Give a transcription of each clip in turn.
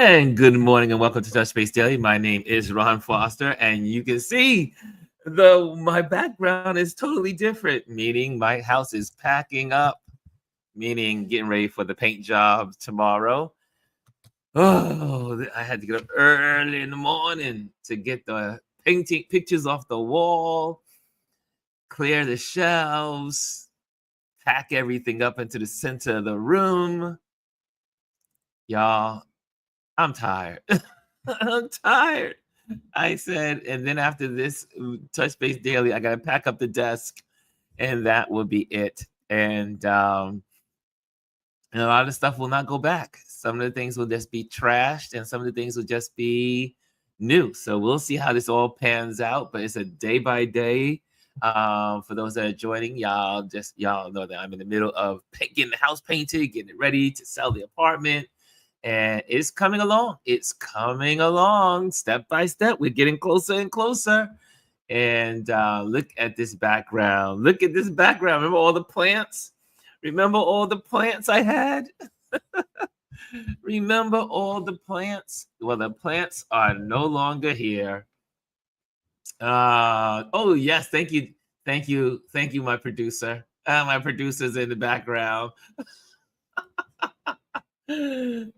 And good morning and welcome to Touch Base Daily. My name is Ron Foster, and you can see my background is totally different, meaning my house is packing up, meaning getting ready for the paint job tomorrow. Oh, I had to get up early in the morning to get the painting pictures off the wall, clear the shelves, pack everything up into the center of the room. Y'all, I'm tired. I'm tired. I said, and then after this Touch Base Daily, I got to pack up the desk, and that will be it. And a lot of stuff will not go back. Some of the things will just be trashed, and some of the things will just be new. So we'll see how this all pans out. But it's a day by day. For those that are joining, y'all know that I'm in the middle of getting the house painted, getting it ready to sell the apartment. And it's coming along. It's coming along step by step. We're getting closer and closer. And look at this background. Look at this background. Remember all the plants? Remember all the plants I had? Remember all the plants? Well, the plants are no longer here. Oh, yes. Thank you. Thank you. Thank you, my producer. My producer's in the background.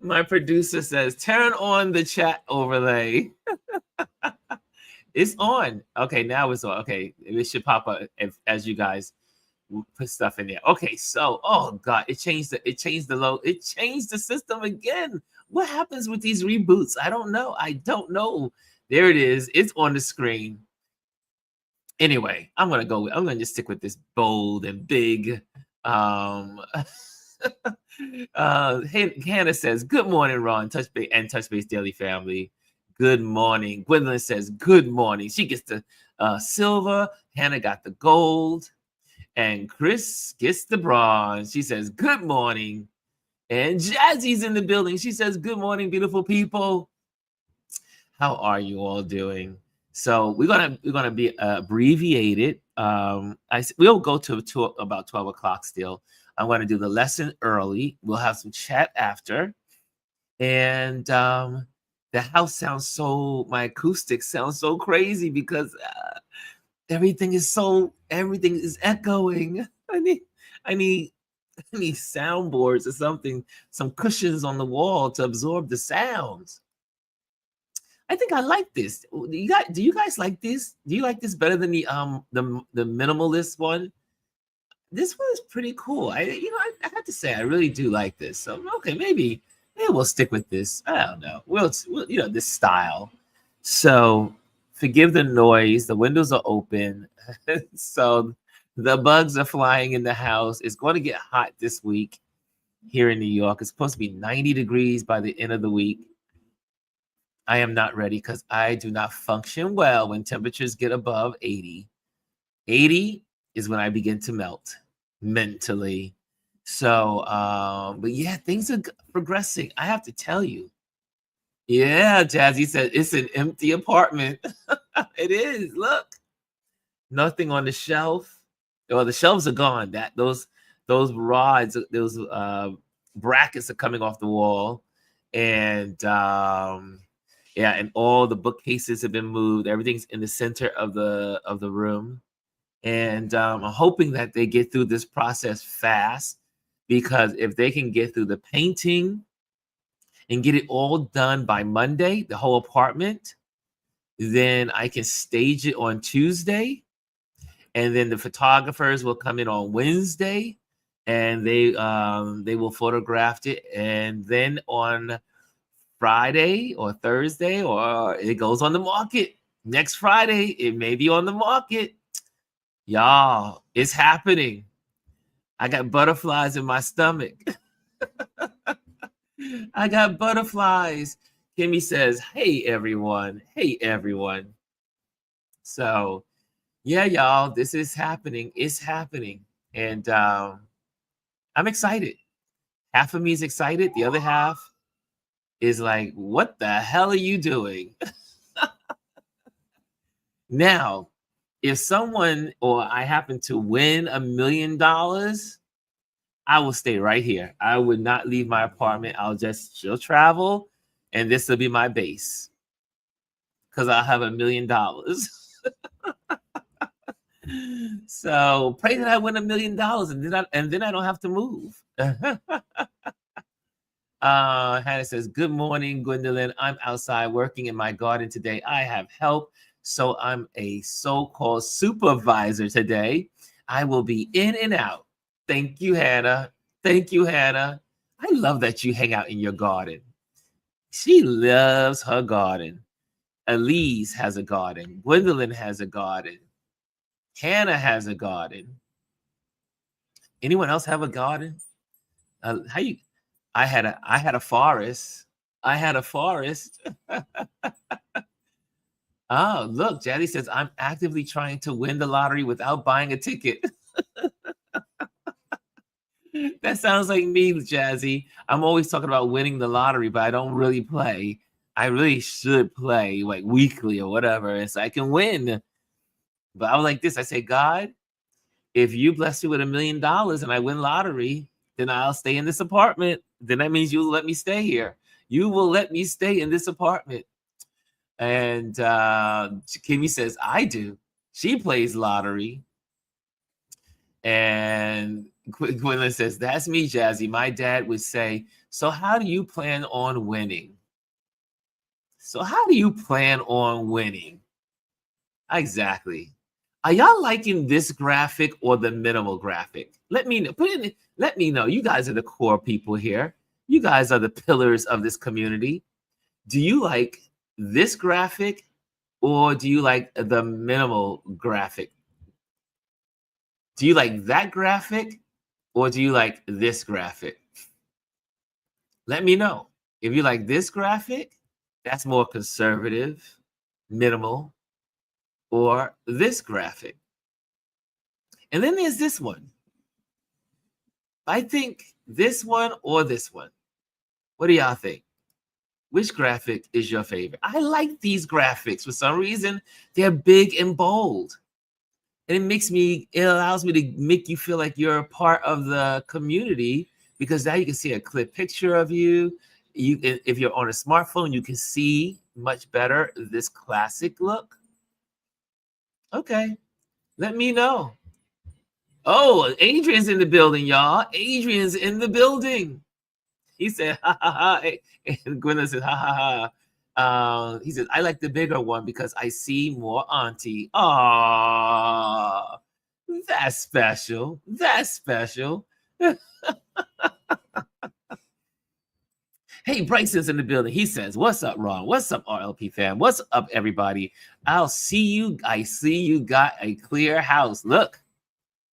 My producer says, turn on the chat overlay. It's on. Okay, now it's on. Okay, it should pop up as you guys put stuff in there. Okay, so oh god, it changed the system again. What happens with these reboots? I don't know. There it is. It's on the screen. Anyway, I'm gonna just stick with this bold and big. Hannah says, good morning, Ron, Touch Base Daily family. Good morning. Gwendolyn says, good morning. She gets the silver. Hannah got the gold. And Chris gets the bronze. She says, good morning. And Jazzy's in the building. She says, good morning, beautiful people. How are you all doing? So we're gonna be abbreviated. We'll go to about 12 o'clock still. I'm going to do the lesson early. We'll have some chat after. And the house my acoustics sound so crazy because everything is echoing. I need soundboards or something, some cushions on the wall to absorb the sounds. I think I like this. Do you guys like this? Do you like this better than the minimalist one? This one is pretty cool. I have to say I really do like this. So okay, maybe we'll stick with this. I don't know. We'll this style. So forgive the noise. The windows are open, so the bugs are flying in the house. It's going to get hot this week here in New York. It's supposed to be 90 degrees by the end of the week. I am not ready because I do not function well when temperatures get above 80. 80 is when I begin to melt mentally. So, but yeah, things are progressing. I have to tell you. Yeah, Jazzy said it's an empty apartment. It is. Look, nothing on the shelf. Well, the shelves are gone. Those rods, those brackets are coming off the wall, and and all the bookcases have been moved. Everything's in the center of the room. And I'm hoping that they get through this process fast, because if they can get through the painting and get it all done by Monday, the whole apartment, then I can stage it on Tuesday. And then the photographers will come in on Wednesday, and they will photograph it. And then on Friday or Thursday, or it goes on the market. Next Friday, it may be on the market. Y'all, it's happening. I got butterflies in my stomach. I got butterflies. Kimmy says, hey, everyone. Hey, everyone. So, yeah, y'all, this is happening. It's happening. And I'm excited. Half of me is excited. The other half is like, what the hell are you doing? Now, if someone or I happen to win $1 million, I will stay right here. I would not leave my apartment. I'll travel and this will be my base because I'll have $1 million. So pray that I win $1 million, and then I don't have to move. Hannah says, good morning, Gwendolyn. I'm outside working in my garden today. I have help, so I'm a so-called supervisor today. I will be in and out. Thank you, Hannah. Thank you, Hannah. I love that you hang out in your garden. She loves her garden. Elise has a garden. Gwendolyn has a garden. Hannah has a garden. Anyone else have a garden? I had a forest. I had a forest. Oh, look, Jazzy says, I'm actively trying to win the lottery without buying a ticket. That sounds like me, Jazzy. I'm always talking about winning the lottery, but I don't really play. I really should play like weekly or whatever, and so I can win. But I was like this. I say, God, if you bless me with $1 million and I win lottery, then I'll stay in this apartment. Then that means you'll let me stay here. You will let me stay in this apartment. And Kimmy says, I do. She plays lottery. And Gwendolyn says, that's me, Jazzy. My dad would say, so how do you plan on winning? So how do you plan on winning? Exactly. Are y'all liking this graphic or the minimal graphic? Let me know. Let me know. You guys are the core people here. You guys are the pillars of this community. Do you like this graphic or do you like the minimal graphic? Do you like that graphic or do you like this graphic? Let me know. If you like this graphic, that's more conservative, minimal, or this graphic. And then there's this one. I think this one or this one. What do y'all think? Which graphic is your favorite? I like these graphics. For some reason, they're big and bold. And it allows me to make you feel like you're a part of the community because now you can see a clear picture of you. If you're on a smartphone, you can see much better this classic look. Okay, let me know. Oh, Adrian's in the building, y'all. Adrian's in the building. He said, ha, ha, ha. And Gwendolyn said, ha, ha, ha. He said, I like the bigger one because I see more auntie. Aww, that's special. That's special. Hey, Bryson's in the building. He says, what's up, Ron? What's up, RLP fam? What's up, everybody? I see you got a clear house. Look,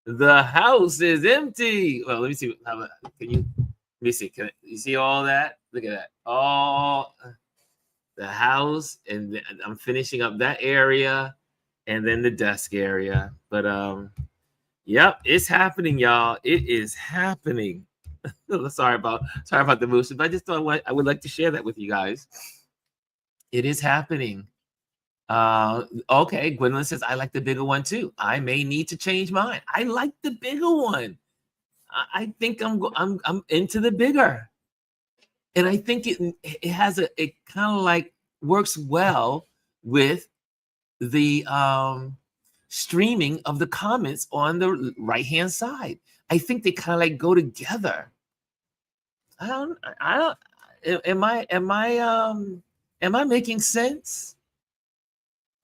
the house is empty. Well, let me see. Let me see. Can you see all that? Look at that. All the house, and I'm finishing up that area, and then the desk area. But yep, it's happening, y'all. It is happening. Sorry about the moose, but I just thought I would like to share that with you guys. It is happening. Okay, Gwendolyn says I like the bigger one too. I may need to change mine. I like the bigger one. I think I'm into the bigger, and I think it has it kind of like works well with the streaming of the comments on the right hand side. I think they kind of like go together. I don't. Am I making sense?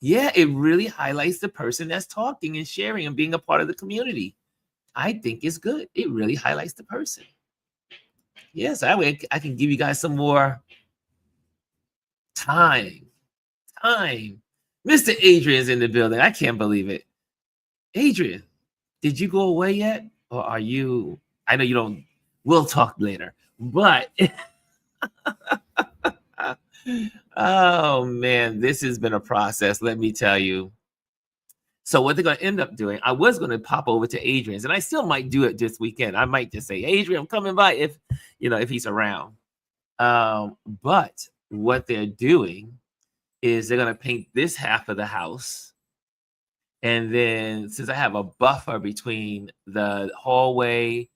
Yeah, it really highlights the person that's talking and sharing and being a part of the community. I think it's good. It really highlights the person. Yes, that way I can give you guys some more time. Mr. Adrian's in the building. I can't believe it. Adrian, did you go away yet? Or are you? I know you don't. We'll talk later. But oh man, this has been a process, let me tell you. So what they're going to end up doing, I was going to pop over to Adrian's, and I still might do it this weekend. I might just say, Adrian, I'm coming by if he's around. But what they're doing is they're going to paint this half of the house. And then since I have a buffer between the hallway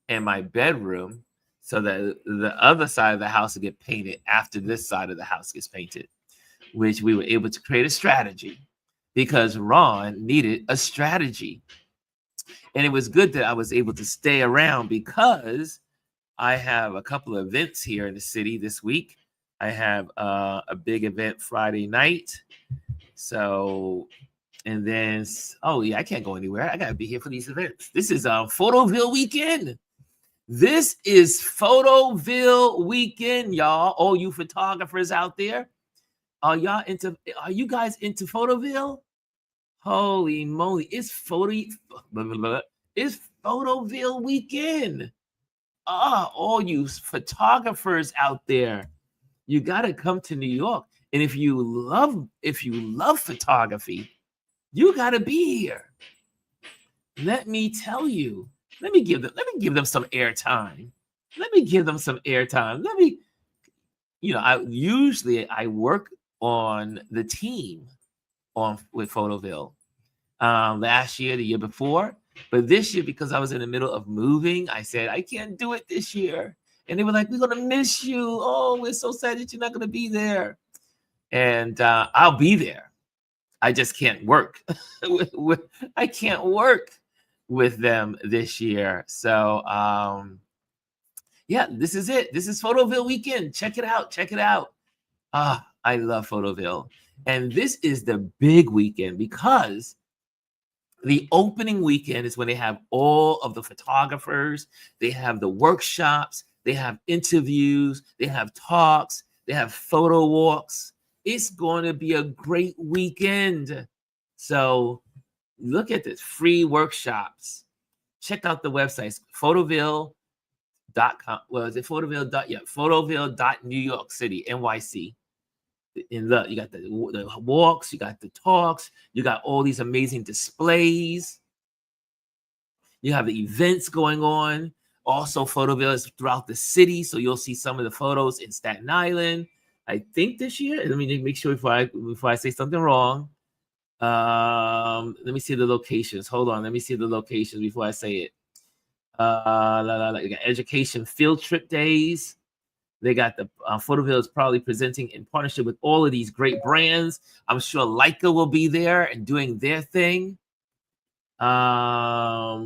and my bedroom, so that the other side of the house will get painted after this side of the house gets painted, which we were able to create a strategy because Ron needed a strategy. And it was good that I was able to stay around because I have a couple of events here in the city this week. I have a big event Friday night. So, and then, oh yeah, I can't go anywhere. I got to be here for these events. This is Photoville weekend. This is Photoville weekend, y'all. All you photographers out there. Are you guys into Photoville? Holy moly, it's Photoville weekend. All you photographers out there, you got to come to New York. And if you love photography, you got to be here. Let me tell you. Let me give them some airtime. Let me give them some airtime. I work on the team with Photoville. Last year, the year before, but this year, because I was in the middle of moving, I said I can't do it this year. And they were like, "We're gonna miss you. Oh, we're so sad that you're not gonna be there." And I'll be there. I just can't work. I can't work with them this year. So yeah, this is it. This is Photoville weekend. Check it out. Check it out. I love Photoville. And this is the big weekend because the opening weekend is when they have all of the photographers, they have the workshops, they have interviews, they have talks, they have photo walks. It's going to be a great weekend. So look at this, free workshops. Check out the websites, photoville.com. Well, is it Photoville? Yeah, Photoville.New York City, NYC. You got the walks, you got the talks, you got all these amazing displays. You have the events going on. Also, Photoville is throughout the city, so you'll see some of the photos in Staten Island. I think this year. Let me make sure before I say something wrong. Let me see the locations. Hold on. Let me see the locations before I say it. You got education field trip days. They got the Photoville is probably presenting in partnership with all of these great brands. I'm sure Leica will be there and doing their thing. Yeah,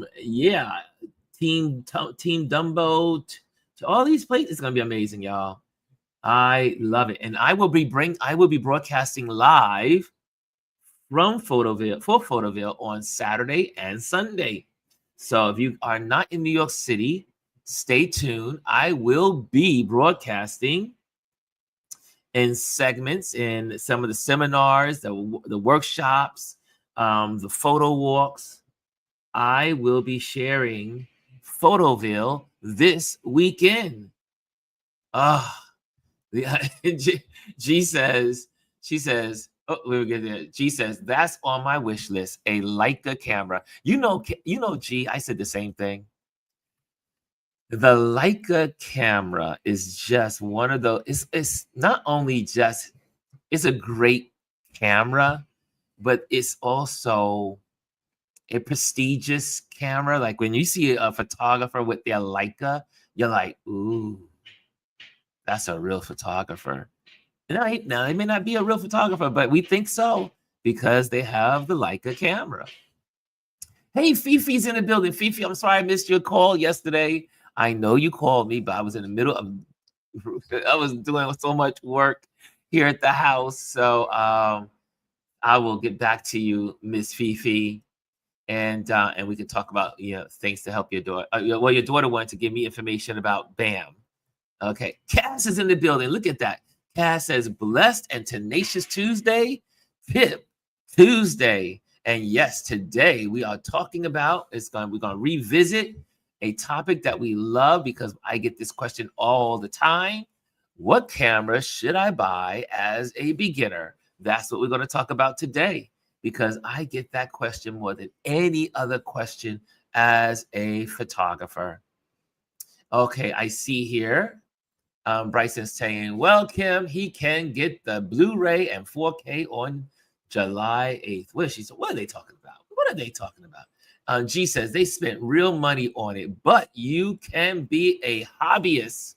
Team Dumbo, to all these places. It's gonna be amazing, y'all. I love it, and I will be broadcasting live from Photoville on Saturday and Sunday. So if you are not in New York City, stay tuned. I will be broadcasting in segments in some of the seminars, the workshops, the photo walks. I will be sharing Photoville this weekend. She says, we'll get there. G says, that's on my wish list, a Leica camera. You know, G, I said the same thing. The Leica camera is just one of those, it's not only just, it's a great camera, but it's also a prestigious camera. Like when you see a photographer with their Leica, you're like, ooh, that's a real photographer. Now, they may not be a real photographer, but we think so because they have the Leica camera. Hey, Fifi's in the building. Fifi, I'm sorry I missed your call yesterday. I know you called me, but I was in the middle of, I was doing so much work here at the house. So I will get back to you, Miss Fifi, and we can talk about things to help your daughter. Well, your daughter wanted to give me information about BAM. Okay, Cass is in the building. Look at that. Cass says, blessed and tenacious Tuesday, Pip Tuesday. And yes, today we are talking about, we're going to revisit a topic that we love because I get this question all the time. What camera should I buy as a beginner? That's what we're going to talk about today because I get that question more than any other question as a photographer. Okay, I see here. Bryson's saying, well, Kim, he can get the Blu-ray and 4K on July 8th. What are they talking about? What are they talking about? G says they spent real money on it, but you can be a hobbyist.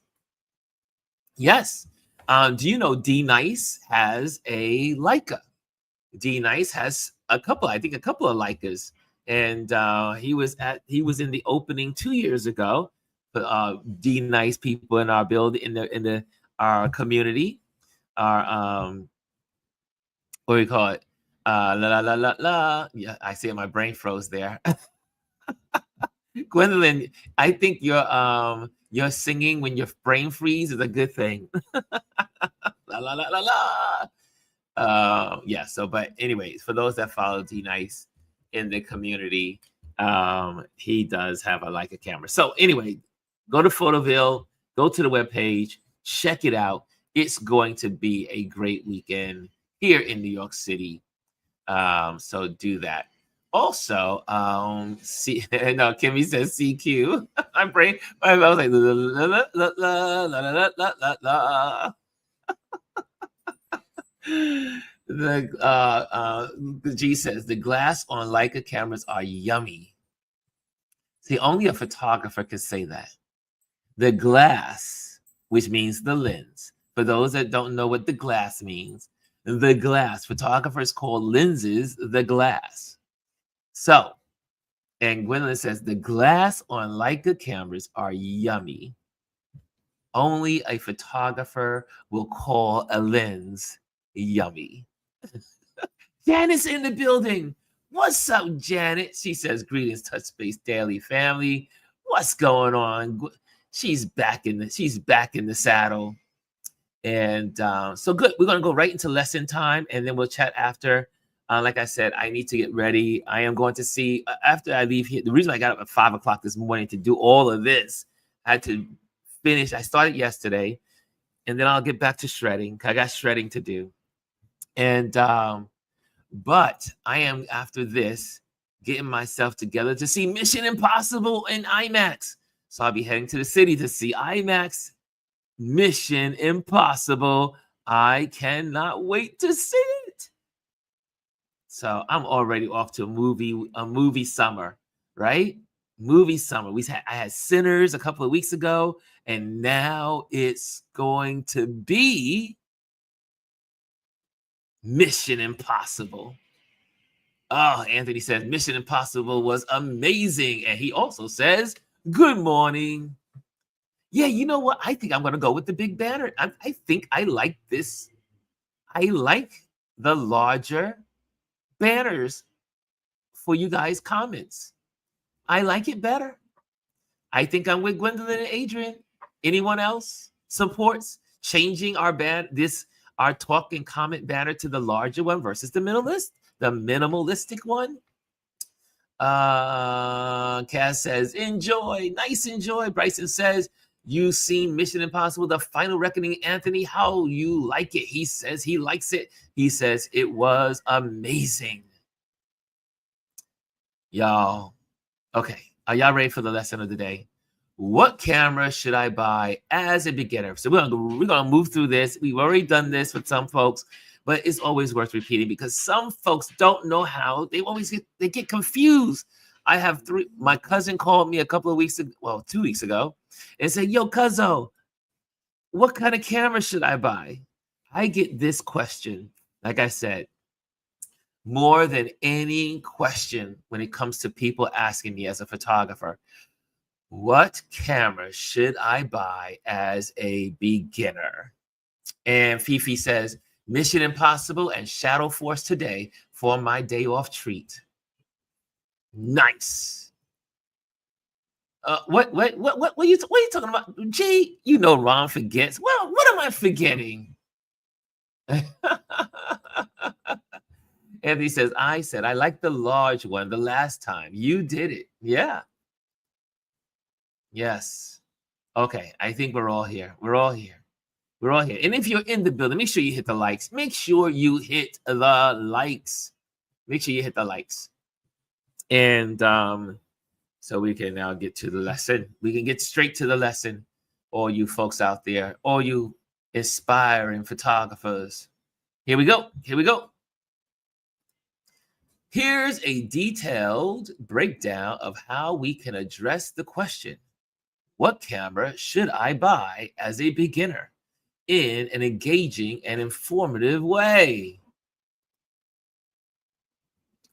Yes. Do you know D Nice has a Leica? D Nice has a couple of Leicas, and he was in the opening 2 years ago. D Nice people in our our community, our what do we call it? La la la la la. Yeah, I see it. My brain froze there. Gwendolyn, I think your singing when your brain freeze is a good thing. La la la la la. Yeah. So, but anyways, for those that follow D Nice in the community, he does have a Leica camera. So anyway, go to Photoville, go to the webpage, check it out. It's going to be a great weekend here in New York City. So do that. Also, see, no, Kimmy says CQ. My brain, I was like, la la la la la la la la. The G says the glass on Leica cameras are yummy. See, only a photographer could say that. The glass, which means the lens. For those that don't know what the glass means, the glass, photographers call lenses the glass. So, and Gwendolyn says the glass on Leica cameras are yummy. Only a photographer will call a lens yummy. Janet's in the building. What's up, Janet? She says, greetings, Touch Space Daily family. What's going on? She's back in the saddle. And so good. We're going to go right into lesson time, and then we'll chat after. Like I said, I need to get ready. I am going to see, after I leave here, the reason I got up at 5 o'clock this morning to do all of this, I had to finish. I started yesterday, and then I'll get back to shredding. I got shredding to do. And, but I am, after this, getting myself together to see Mission Impossible in IMAX. So I'll be heading to the city to see IMAX Mission Impossible. I cannot wait to see it. So I'm already off to a movie summer, right? Movie summer. I had Sinners a couple of weeks ago, and now it's going to be Mission Impossible. Oh, Anthony says Mission Impossible was amazing. And he also says, good morning. Yeah, you know what? I think I'm going to go with the big banner. I think I like this. I like the larger banners for you guys' comments. I like it better. I think I'm with Gwendolyn and Adrian. Anyone else supports changing our talk and comment banner to the larger one versus the minimalistic one? Cass says, enjoy, nice enjoy. Bryson says, you seen Mission Impossible, The Final Reckoning, Anthony, how you like it? He says he likes it. He says it was amazing. Y'all, okay, are y'all ready for the lesson of the day? What camera should I buy as a beginner? So we're gonna move through this. We've already done this with some folks, but it's always worth repeating because some folks don't know how. They get confused. I have three. My cousin called me a couple of weeks ago, 2 weeks ago, and said, yo, cuzzo, what kind of camera should I buy? I get this question, like I said, more than any question when it comes to people asking me as a photographer, what camera should I buy as a beginner? And Fifi says, Mission Impossible and Shadow Force today for my day off treat. Nice. What are you talking about? Jay, you know Ron forgets. Well, what am I forgetting? Anthony says, I like the large one the last time. You did it. Yeah. Yes. Okay. I think we're all here. We're all here. And if you're in the building, make sure you hit the likes. Make sure you hit the likes. And so we can now get to the lesson. We can get straight to the lesson. All you folks out there, all you aspiring photographers. Here we go. Here's a detailed breakdown of how we can address the question, what camera should I buy as a beginner, in an engaging and informative way?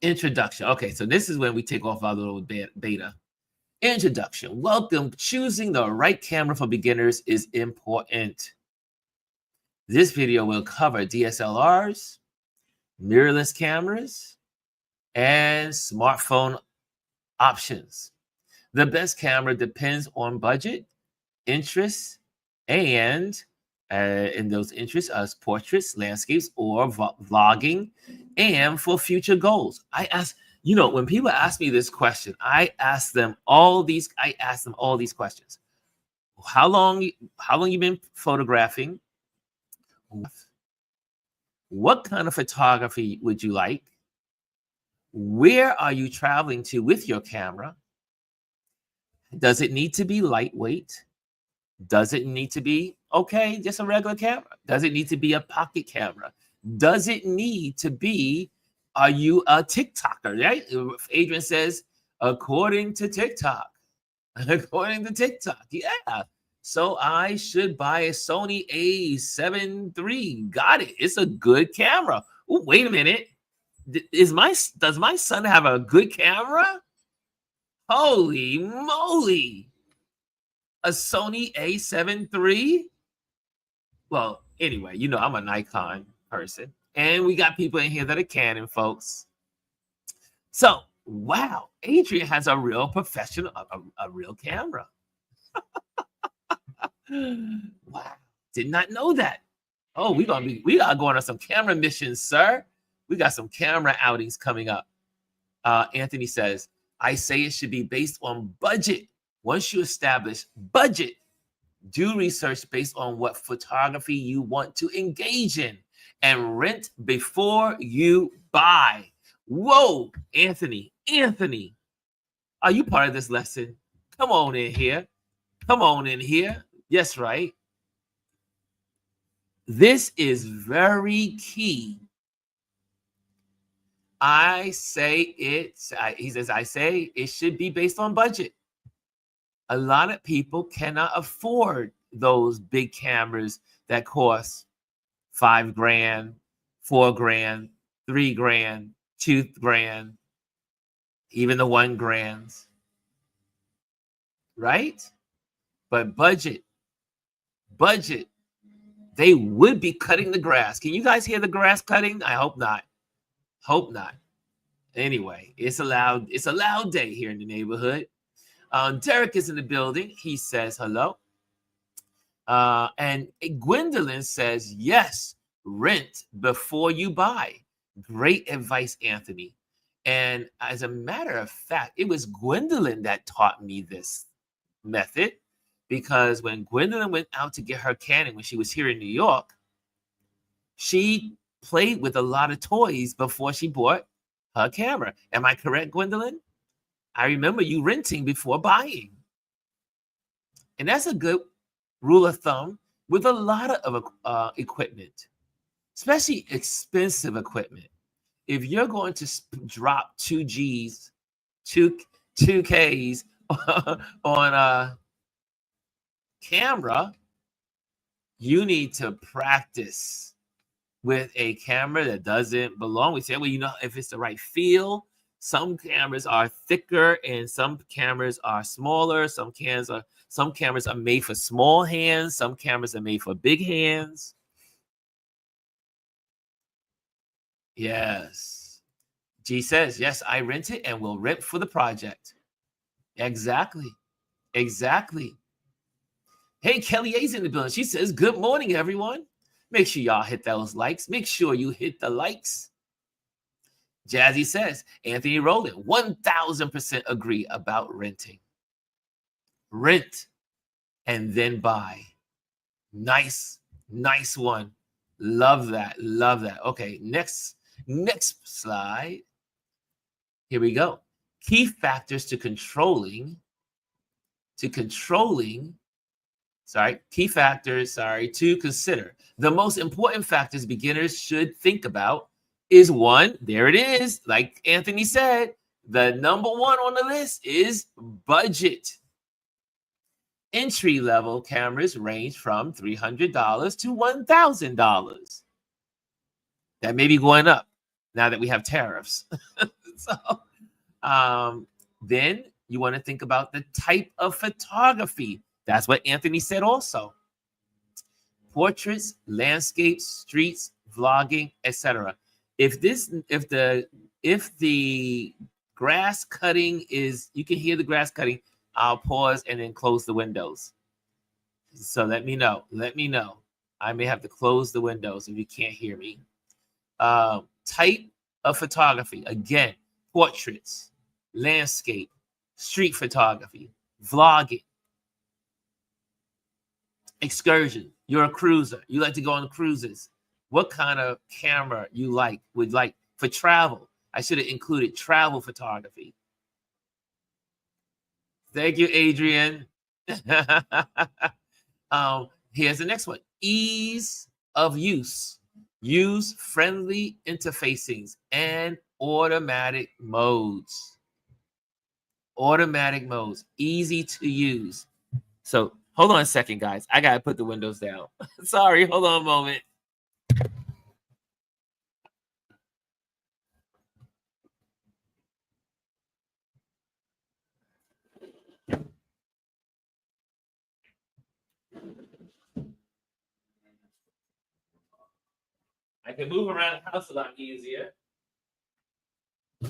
Introduction. Okay, so this is when we take off our little beta. Introduction. Welcome. Choosing the right camera for beginners is important. This video will cover DSLRs, mirrorless cameras, and smartphone options. The best camera depends on budget, interests, and in those interests as portraits, landscapes, or vlogging, and for future goals. I ask, when people ask me this question, I ask them all these questions. How long you been photographing? What kind of photography would you like? Where are you traveling to with your camera? Does it need to be lightweight? Does it need to be, just a regular camera? Does it need to be a pocket camera? Does it need to be, are you a TikToker, right? Adrian says, according to TikTok. According to TikTok, yeah. So I should buy a Sony A7 III. Got it. It's a good camera. Ooh, wait a minute. Does my son have a good camera? Holy moly. A Sony A7 III? Well, anyway, I'm a Nikon person. And we got people in here that are Canon folks. So, wow, Adrian has a real professional, a real camera. Wow, did not know that. Oh, we gotta go on some camera missions, sir. We got some camera outings coming up. Anthony says, I say it should be based on budget. Once you establish budget, do research based on what photography you want to engage in and rent before you buy. Whoa, Anthony, are you part of this lesson? Come on in here. Yes, right. This is very key. He says, I say it should be based on budget. A lot of people cannot afford those big cameras that cost $5,000, $4,000, $3,000, $2,000, even the $1,000, right? But budget, they would be cutting the grass. Can you guys hear the grass cutting? I hope not. Anyway, it's a loud day here in the neighborhood. Derek is in the building. He says hello. And Gwendolyn says, yes, rent before you buy. Great advice, Anthony. And as a matter of fact, it was Gwendolyn that taught me this method, because when Gwendolyn went out to get her Canon when she was here in New York, she played with a lot of toys before she bought her camera. Am I correct, Gwendolyn? I remember you renting before buying. And that's a good rule of thumb with a lot of equipment, especially expensive equipment. If you're going to drop 2Ks on a camera, you need to practice with a camera that doesn't belong. We say, well, if it's the right feel. Some cameras are thicker and some cameras are smaller. Some cameras are made for small hands. Some cameras are made for big hands. Yes. G says, yes, I rent it and will rent for the project. Exactly. Hey, Kelly A's in the building. She says, good morning, everyone. Make sure y'all hit those likes. Make sure you hit the likes. Jazzy says, Anthony Rowland, 1000% agree about renting. Rent and then buy. Nice one. Love that. Okay, next slide. Here we go. Key factors to controlling. Key factors to consider. The most important factors beginners should think about is one. There it is. Like Anthony said, the number one on the list is budget. Entry-level cameras range from $300 to $1,000. That may be going up now that we have tariffs. So then you want to think about the type of photography. That's what Anthony said also. Portraits, landscapes, streets, vlogging, etc. If the grass cutting is, you can hear the grass cutting, I'll pause and then close the windows. So let me know. Let me know. I may have to close the windows if you can't hear me. Type of photography. Again, portraits, landscape, street photography, vlogging, excursion. You're a cruiser. You like to go on cruises. What kind of camera you would like for travel? I should have included travel photography. Thank you, Adrian. Here's the next one. Ease of use. Use friendly interfacings and automatic modes. Automatic modes. Easy to use. So hold on a second, guys. I got to put the windows down. Sorry. Hold on a moment. I can move around the house a lot easier. I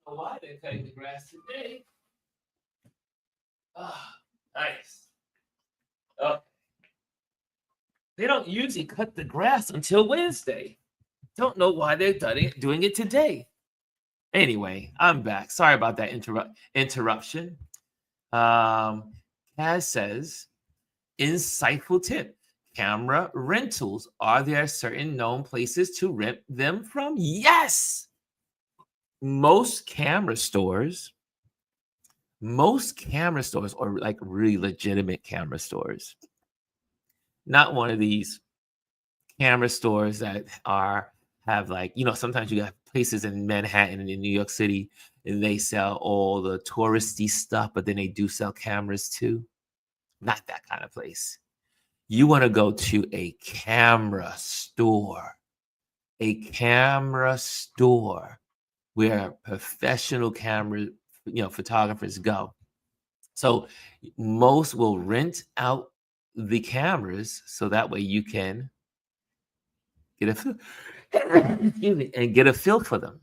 don't know why they're cutting the grass today. Oh, nice. Oh. They don't usually cut the grass until Wednesday. Don't know why they're doing it today. Anyway, I'm back. Sorry about that interruption. Kaz says, insightful tip. Camera rentals. Are there certain known places to rent them from? Yes. Most camera stores, or like really legitimate camera stores, not one of these camera stores that have like, you know, sometimes you got places in Manhattan and in New York City and they sell all the touristy stuff, but then they do sell cameras too. Not that kind of place. You want to go to a camera store where professional camera, photographers go. So most will rent out the cameras so that way you can get a feel, and get a feel for them.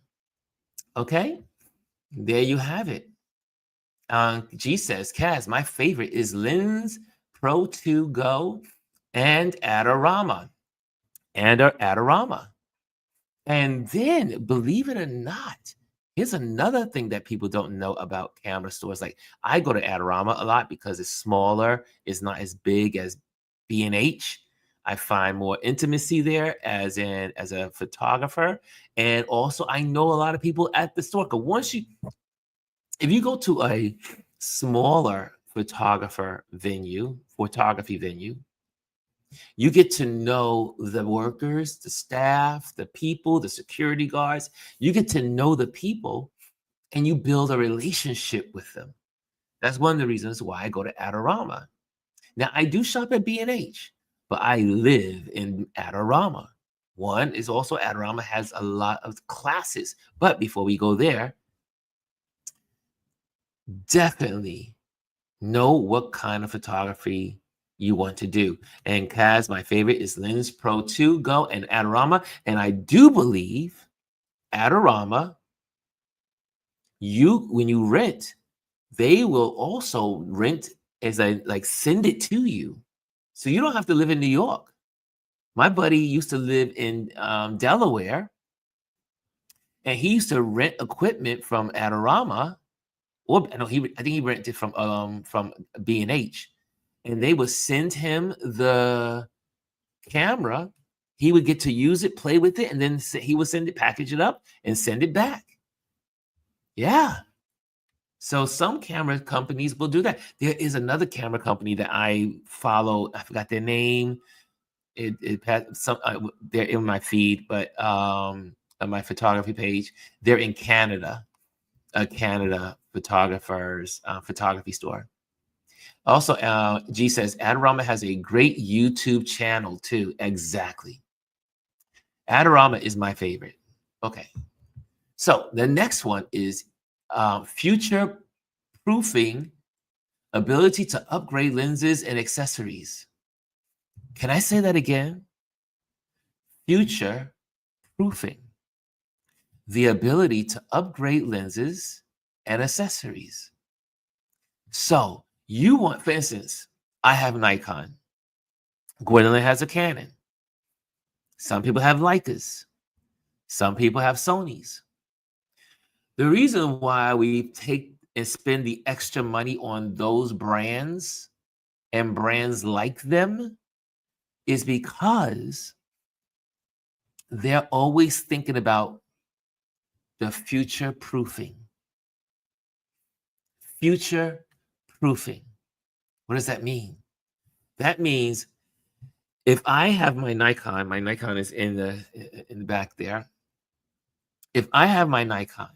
Okay, there you have it. G says, Kaz, my favorite is Lens Pro 2 Go and Adorama. And then, believe it or not, here's another thing that people don't know about camera stores. Like, I go to Adorama a lot because it's smaller. It's not as big as B&H. I find more intimacy there as a photographer. And also, I know a lot of people at the store. Because if you go to a smaller photography venue, you get to know the workers, the staff, the people, the security guards. You get to know the people and you build a relationship with them. That's one of the reasons why I go to Adorama. Now, I do shop at B&H, but I live in Adorama. One is also Adorama has a lot of classes. But before we go there, definitely know what kind of photography you want to do. And Kaz, my favorite is Lens Pro 2 Go and Adorama. And I do believe Adorama, when you rent, they will also rent as send it to you. So you don't have to live in New York. My buddy used to live in Delaware, and he used to rent equipment from Adorama. I think he rented from B&H, and they would send him the camera. He would get to use it, play with it, and then he would send it, package it up, and send it back. Yeah. So some camera companies will do that. There is another camera company that I follow. I forgot their name. They're in my feed, but on my photography page, they're in Canada, a Canada photographer's photography store. Also, G says Adorama has a great YouTube channel too. Exactly. Adorama is my favorite. Okay. So the next one is future proofing, ability to upgrade lenses and accessories. Can I say that again? Future proofing, the ability to upgrade lenses and accessories. So you want, for instance, I have Nikon. Gwendolyn has a Canon. Some people have Leicas. Some people have Sonys. The reason why we take and spend the extra money on those brands and brands like them is because they're always thinking about the future proofing. Future proofing. What does that mean? That means if I have my Nikon is in the back there. If I have my Nikon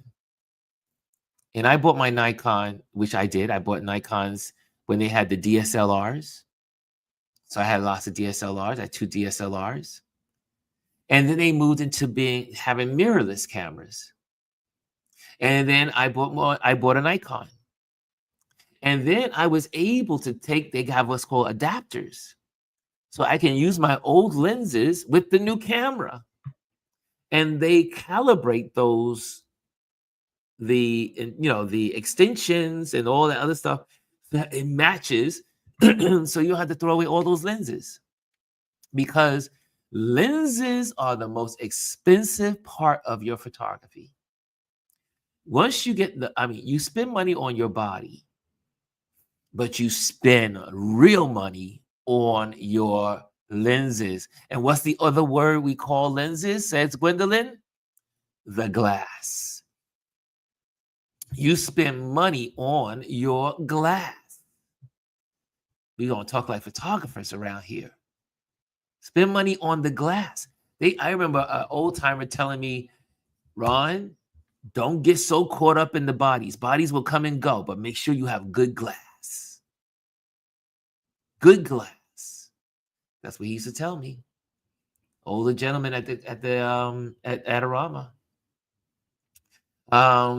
and I bought my Nikon, which I did, I bought Nikons when they had the DSLRs. So I had lots of DSLRs. I had 2 DSLRs. And then they moved into having mirrorless cameras. And then I bought a Nikon. And then I was able to they have what's called adapters. So I can use my old lenses with the new camera. And they calibrate the extensions and all that other stuff that it matches. So you don't have to throw away all those lenses, because lenses are the most expensive part of your photography. Once you get you spend money on your body, but you spend real money on your lenses. And what's the other word we call lenses, says Gwendolyn? The glass. You spend money on your glass. We're going to talk like photographers around here. Spend money on the glass. I remember an old timer telling me, Ron, don't get so caught up in the bodies. Bodies will come and go, but make sure you have good glass. Good glass. That's what he used to tell me. Older gentleman at Adorama.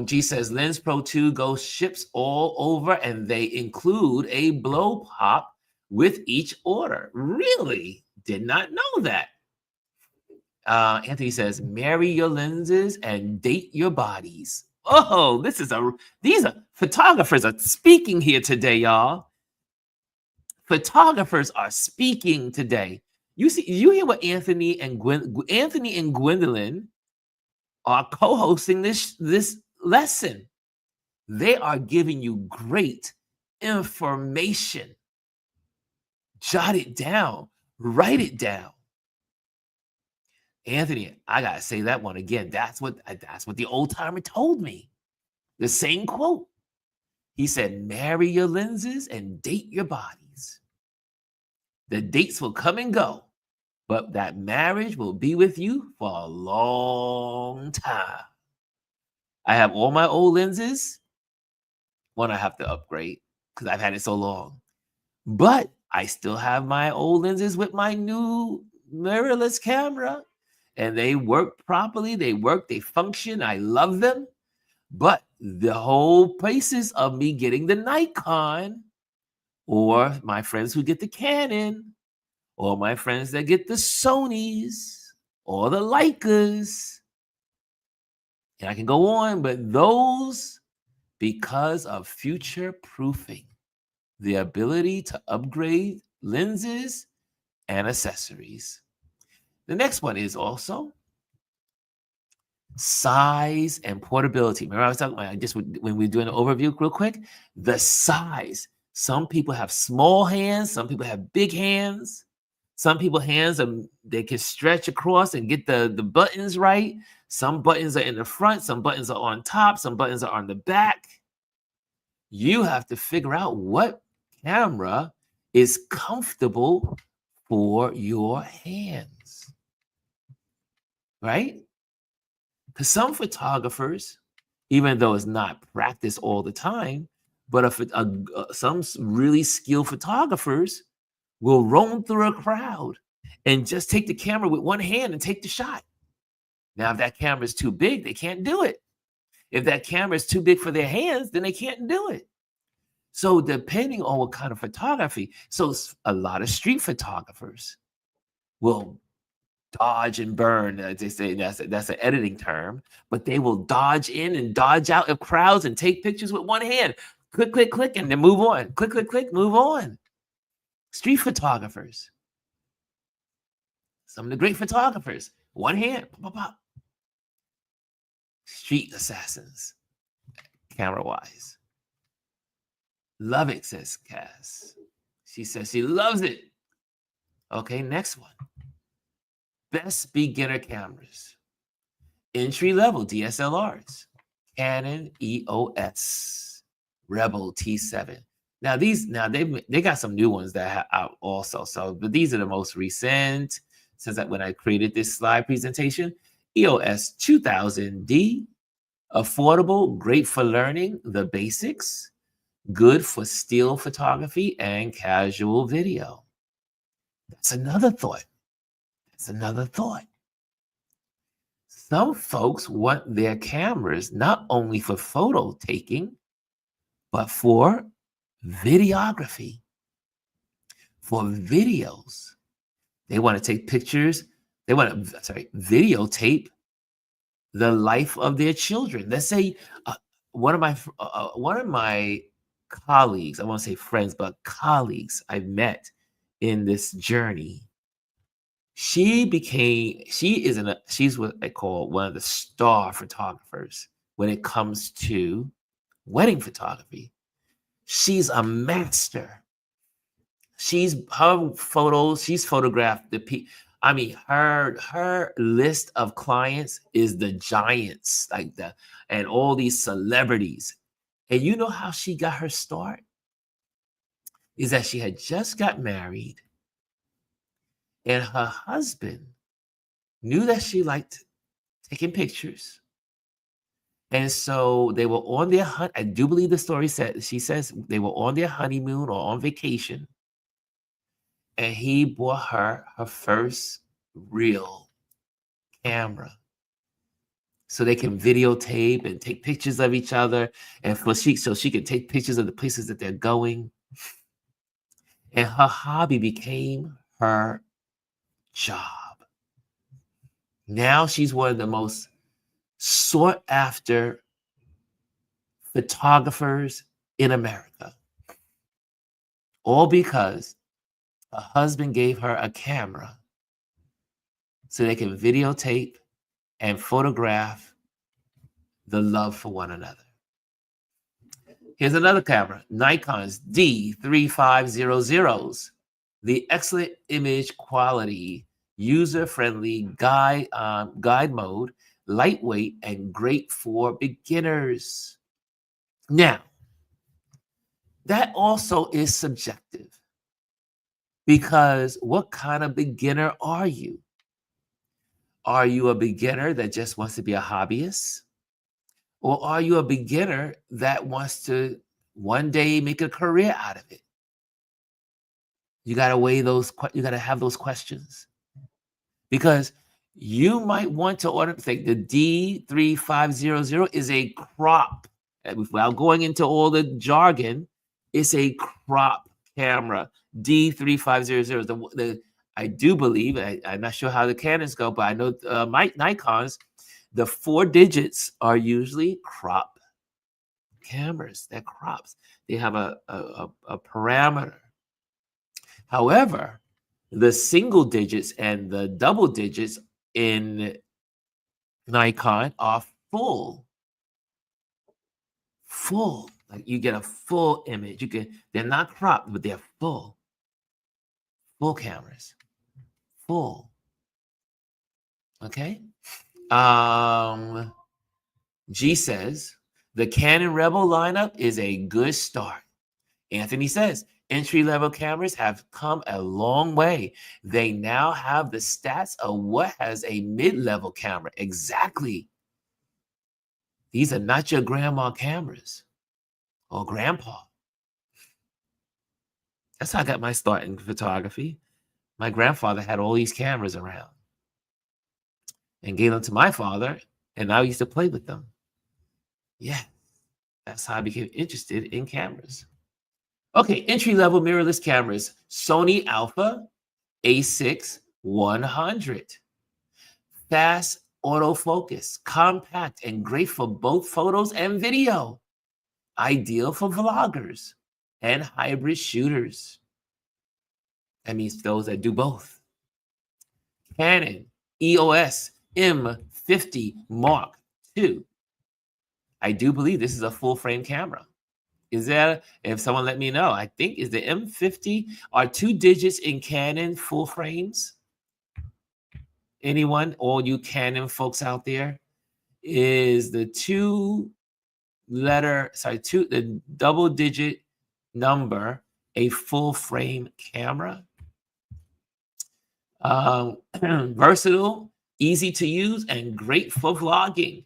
G says Lens Pro 2 ships all over, and they include a blow pop with each order. Really? Did not know that. Anthony says, marry your lenses and date your bodies. Oh, these are photographers are speaking here today, y'all. Photographers are speaking today. You hear what Anthony and Gwendolyn are co-hosting this lesson. They are giving you great information. Jot it down. Write it down. Anthony, I gotta say that one again. That's what the old timer told me. The same quote. He said, marry your lenses and date your bodies. The dates will come and go, but that marriage will be with you for a long time. I have all my old lenses. One I have to upgrade because I've had it so long. But I still have my old lenses with my new mirrorless camera. And they work properly. They function. I love them. But the whole basis of me getting the Nikon, or my friends who get the Canon, or my friends that get the Sonys, or the Leicas, and I can go on, but those, because of future proofing, the ability to upgrade lenses and accessories. The next one is also size and portability. Remember I was talking about when we were doing an overview real quick, the size. Some people have small hands. Some people have big hands. Some people's hands they can stretch across and get the buttons right. Some buttons are in the front. Some buttons are on top. Some buttons are on the back. You have to figure out what camera is comfortable for your hands, right? Because some photographers, even though it's not practiced all the time, but some really skilled photographers will roam through a crowd and just take the camera with one hand and take the shot. Now, if that camera is too big, they can't do it. If that camera is too big for their hands, then they can't do it. So depending on what kind of photography, so a lot of street photographers will dodge and burn. They say that's an editing term, but they will dodge in and dodge out of crowds and take pictures with one hand. Click, click, click, and then move on. Click, click, click, move on. Street photographers. Some of the great photographers. One hand. Pop, pop, pop. Street assassins. Camera-wise. Love it, says Cass. She says she loves it. Okay, next one. Best beginner cameras. Entry level DSLRs. Canon EOS Rebel T7. Now they got some new ones that are out also. So, but these are the most recent since when I created this slide presentation. EOS 2000D, affordable, great for learning the basics, good for still photography and casual video. That's another thought. Some folks want their cameras not only for photo taking, but for videography, for videos. They want to take pictures. They want to, videotape the life of their children. Let's say one of my colleagues, I won't say friends, but colleagues I met in this journey. She's what I call one of the star photographers when it comes to wedding photography. She's a master. She's photographed her list of clients is the giants and all these celebrities. And you know how she got her start? Is that she had just got married and her husband knew that she liked taking pictures. And so they were on their I do believe the story she says they were on their honeymoon or on vacation. And he bought her first real camera so they can videotape and take pictures of each other, and so she can take pictures of the places that they're going. And her hobby became her job. Now she's one of the most sought after photographers in America, all because a husband gave her a camera so they can videotape and photograph the love for one another. Here's another camera, Nikon's D3500s. The excellent image quality, user-friendly guide mode, lightweight, and great for beginners. Now, that also is subjective because what kind of beginner are you? Are you a beginner that just wants to be a hobbyist? Or are you a beginner that wants to one day make a career out of it? You got to weigh those, you got to have those questions. Because you might want to order, think the D3500 is a crop. Without going into all the jargon, it's a crop camera. D3500. I do believe, I'm not sure how the Canons go, but I know Nikon's, the 4 digits are usually crop cameras. They're crops. They have a parameter. However, the single digits and the double digits in Nikon are full. Like you get a full image. They're not cropped, but they're full. Full cameras. Full. Okay. G says The Canon Rebel lineup is a good start. Anthony says, entry-level cameras have come a long way. They now have the stats of what has a mid-level camera. Exactly. These are not your grandma cameras or grandpa. That's how I got my start in photography. My grandfather had all these cameras around and gave them to my father, and I used to play with them. Yeah, that's how I became interested in cameras. Okay, entry-level mirrorless cameras. Sony Alpha A6 100. Fast autofocus, compact, and great for both photos and video. Ideal for vloggers and hybrid shooters. That means those that do both. Canon EOS M50 Mark II. I do believe this is a full-frame camera. Is that, if someone let me know, I think is the M50 are 2 digits in Canon full frames? Anyone, all you Canon folks out there, is the the double-digit number a full-frame camera? Versatile, easy to use, and great for vlogging.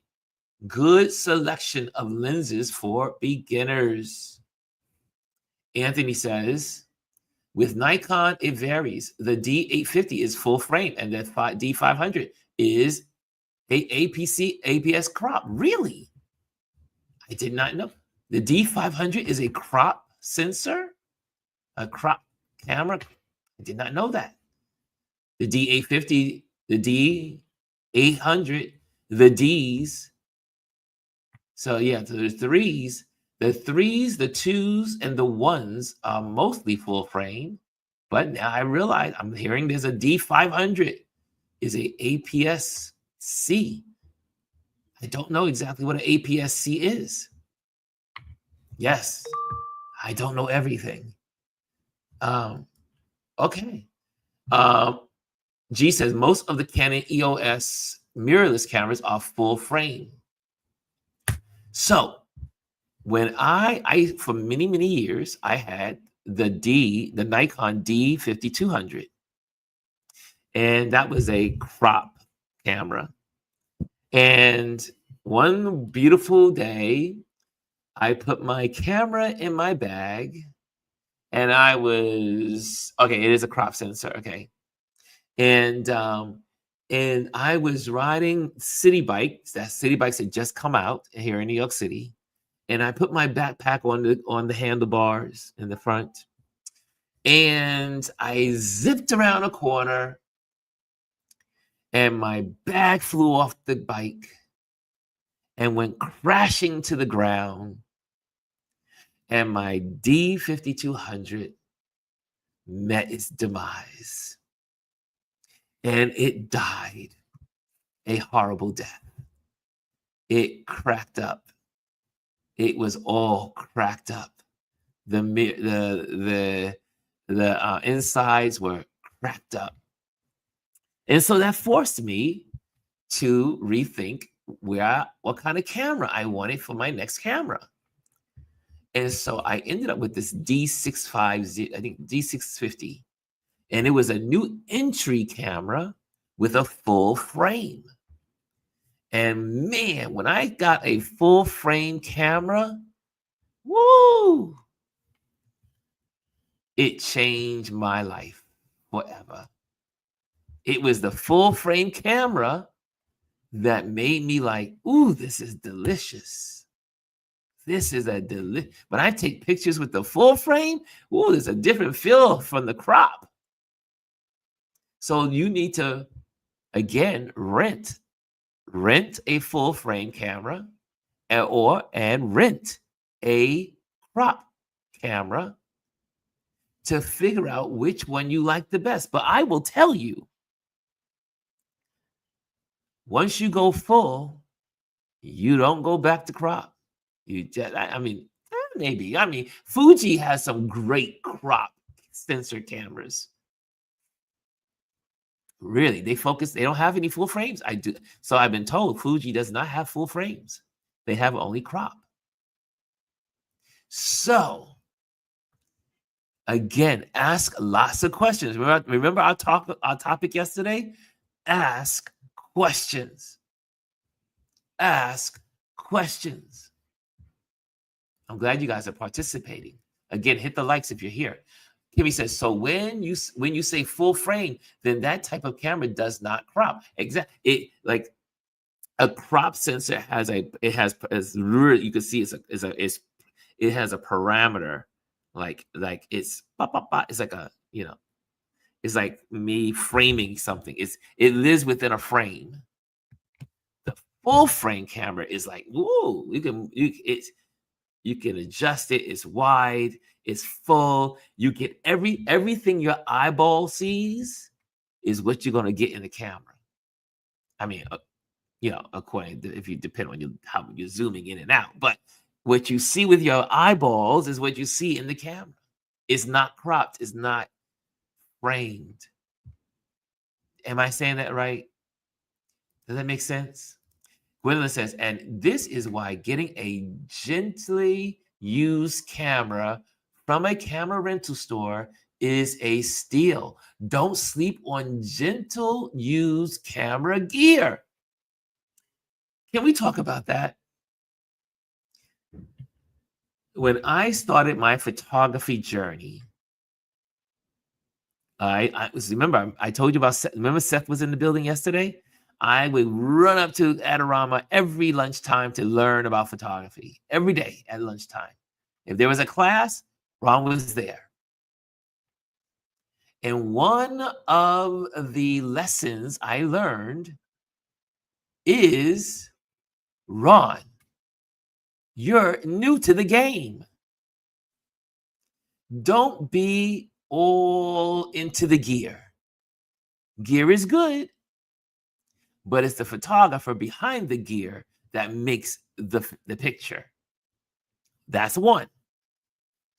Good selection of lenses for beginners. Anthony says, with Nikon, it varies. The D850 is full frame, and the D500 is a APS crop. Really? I did not know. The D500 is a crop sensor, a crop camera. I did not know that. The D850, the D800, the Ds. So yeah, so there's threes. The threes, the twos, and the ones are mostly full frame. But now I realize I'm hearing there's a D500 is a APS-C. I don't know exactly what an APS-C is. Yes, I don't know everything. Okay. G says most of the Canon EOS mirrorless cameras are full frame. So when I for many, many years, I had the Nikon D5200. And that was a crop camera. And one beautiful day, I put my camera in my bag, and I was, okay, it is a crop sensor, okay. And I was riding city bikes. That city bikes had just come out here in New York City. And I put my backpack on the handlebars in the front. And I zipped around a corner, and my bag flew off the bike and went crashing to the ground. And my D5200 met its demise. And it died a horrible death. It cracked up. It was all cracked up. The insides were cracked up. And so that forced me to rethink what kind of camera I wanted for my next camera. And so I ended up with this D650, I think D650. And it was a new entry camera with a full frame. And man, when I got a full frame camera, woo, it changed my life forever. It was the full frame camera that made me like, ooh, this is delicious. This is a when I take pictures with the full frame, ooh, there's a different feel from the crop. So you need to, again, rent a full frame camera and rent a crop camera to figure out which one you like the best. But I will tell you, once you go full, you don't go back to crop. You just, maybe. Fuji has some great crop sensor cameras. Really, they don't have any full frames. So I've been told Fuji does not have full frames. They have only crop. So again, ask lots of questions. Remember our topic yesterday? Ask questions. Ask questions. I'm glad you guys are participating. Again, hit the likes if you're here. Kimmy says, so when you say full frame, then that type of camera does not crop. Exactly. It like a crop sensor has you can see it has a parameter like it's it's like a it's like me framing something. It lives within a frame. The full frame camera is like, whoa, you can adjust it. It's wide, it's full. You get everything your eyeball sees is what you're gonna get in the camera. I mean, according to, if you depend on how you're zooming in and out, but what you see with your eyeballs is what you see in the camera. It's not cropped. It's not framed. Am I saying that right? Does that make sense? Gwendolyn says, and this is why getting a gently used camera from a camera rental store is a steal. Don't sleep on gentle used camera gear. Can we talk about that? When I started my photography journey, remember I told you about Seth. Remember Seth was in the building yesterday? I would run up to Adorama every lunchtime to learn about photography. Every day at lunchtime. If there was a class, Ron was there. And one of the lessons I learned is, Ron, you're new to the game. Don't be all into the gear. Gear is good, but it's the photographer behind the gear that makes the picture. That's one.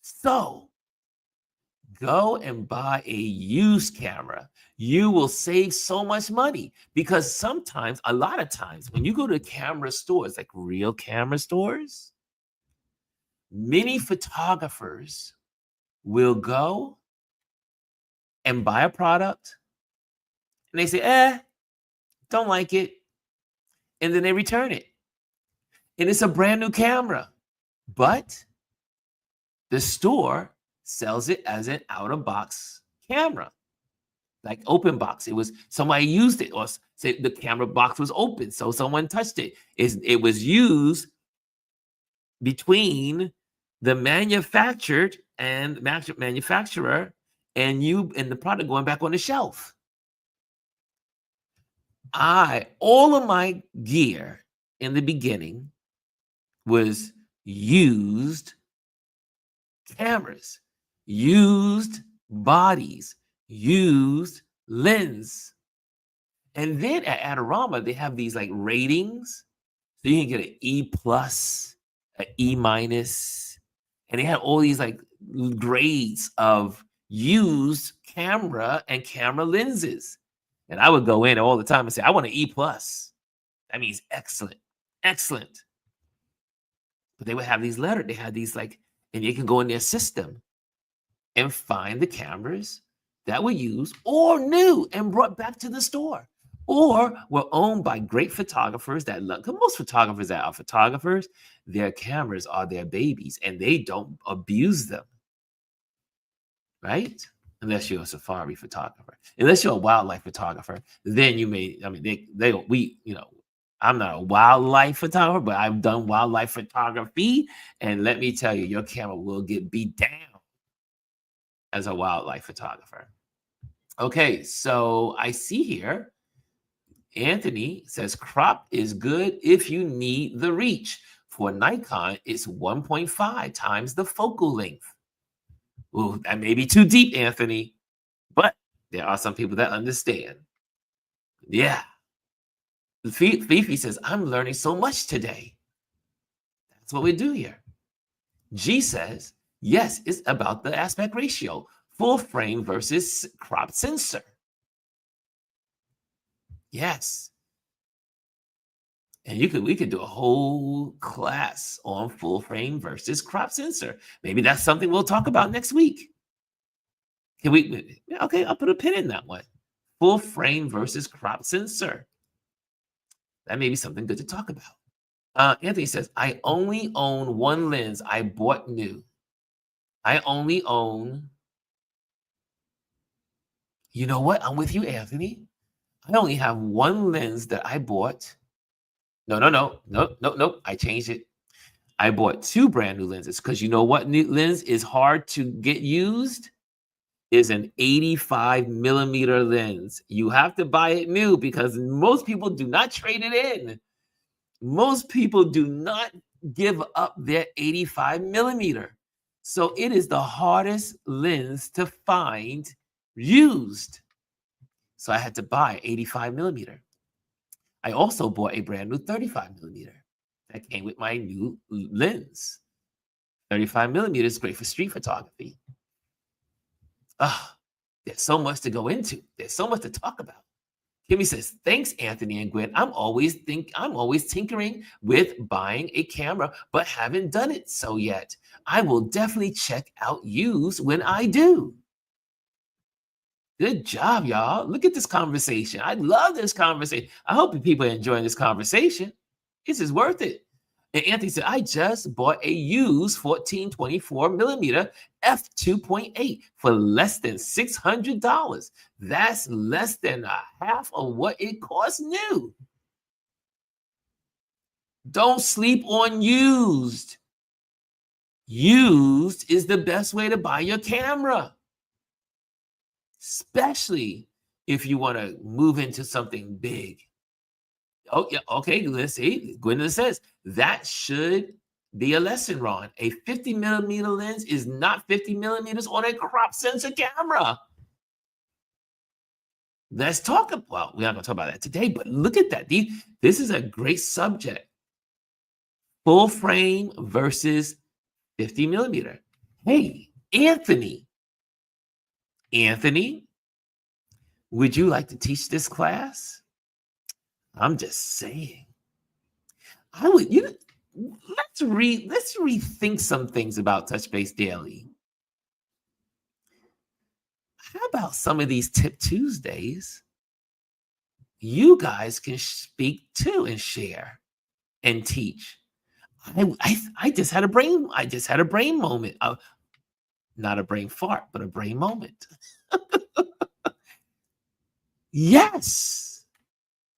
So go and buy a used camera. You will save so much money because a lot of times, when you go to camera stores, like real camera stores, many photographers will go and buy a product and they say, don't like it. And then they return it. And it's a brand new camera. But the store sells it as an out-of-box camera, like open box. It was somebody used it, or say the camera box was open, so someone touched it. It was used between the manufacturer and the product going back on the shelf. All of my gear in the beginning was used cameras, used bodies, used lens. And then at Adorama, they have these like ratings. So you can get an E+, an E-, and they had all these like grades of used camera and camera lenses. And I would go in all the time and say, I want an E+. That means excellent, excellent. But they would have these letters. They had these like, and you can go in their system and find the cameras that were used or new and brought back to the store, or were owned by great photographers that love. Because most photographers that are photographers, their cameras are their babies and they don't abuse them, right? Unless you're a safari photographer. Unless you're a wildlife photographer, then you may, I'm not a wildlife photographer, but I've done wildlife photography. And let me tell you, your camera will get beat down as a wildlife photographer. Okay, so I see here, Anthony says crop is good if you need the reach. For Nikon, it's 1.5 times the focal length. Ooh, that may be too deep, Anthony, but there are some people that understand. Yeah. Fifi says, I'm learning so much today. That's what we do here. G says, yes, it's about the aspect ratio, full frame versus crop sensor. Yes. And we could do a whole class on full frame versus crop sensor. Maybe that's something we'll talk about next week. Can we? Okay, I'll put a pin in that one. Full frame versus crop sensor. That may be something good to talk about. Anthony says, I only own one lens I bought new. I only own. You know what? I'm with you, Anthony. I only have one lens that I bought. No. I changed it. I bought two brand new lenses because you know what new lens is hard to get used? Is an 85 millimeter lens. You have to buy it new because most people do not trade it in. Most people do not give up their 85 millimeter. So it is the hardest lens to find used. So I had to buy 85 millimeter. I also bought a brand new 35 millimeter that came with my new lens. 35 millimeter is great for street photography. There's so much to go into. There's so much to talk about. Kimmy says, thanks, Anthony and Gwen. I'm always tinkering with buying a camera, but haven't done it so yet. I will definitely check out used when I do. Good job, y'all. Look at this conversation. I love this conversation. I hope people are enjoying this conversation. This is worth it. And Anthony said, I just bought a used 1424 millimeter f2.8 for less than $600. That's less than a half of what it costs new. Don't sleep on used. Used is the best way to buy your camera, especially if you want to move into something big. Oh, yeah. Okay, let's see. Gwendolyn says that should be a lesson, Ron. A 50 millimeter lens is not 50 millimeters on a crop sensor camera. Let's talk about, well, we're not going to talk about that today, but look at that. This is a great subject. Full frame versus 50 millimeter. Hey, Anthony, would you like to teach this class? I'm just saying. I would, let's rethink some things about Touch Base Daily. How about some of these Tip Tuesdays? You guys can speak to and share and teach. I just had a brain moment. Not a brain fart, but a brain moment. Yes.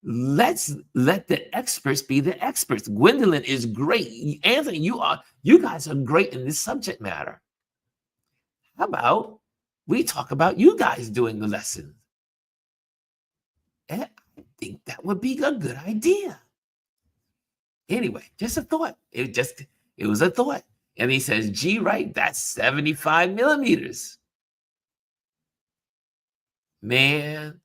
Let's let the experts be the experts. Gwendolyn is great. Anthony, you guys are great in this subject matter. How about we talk about you guys doing the lesson? And I think that would be a good idea. Anyway, just a thought. It was a thought. And he says, gee, right, that's 75 millimeters. Man,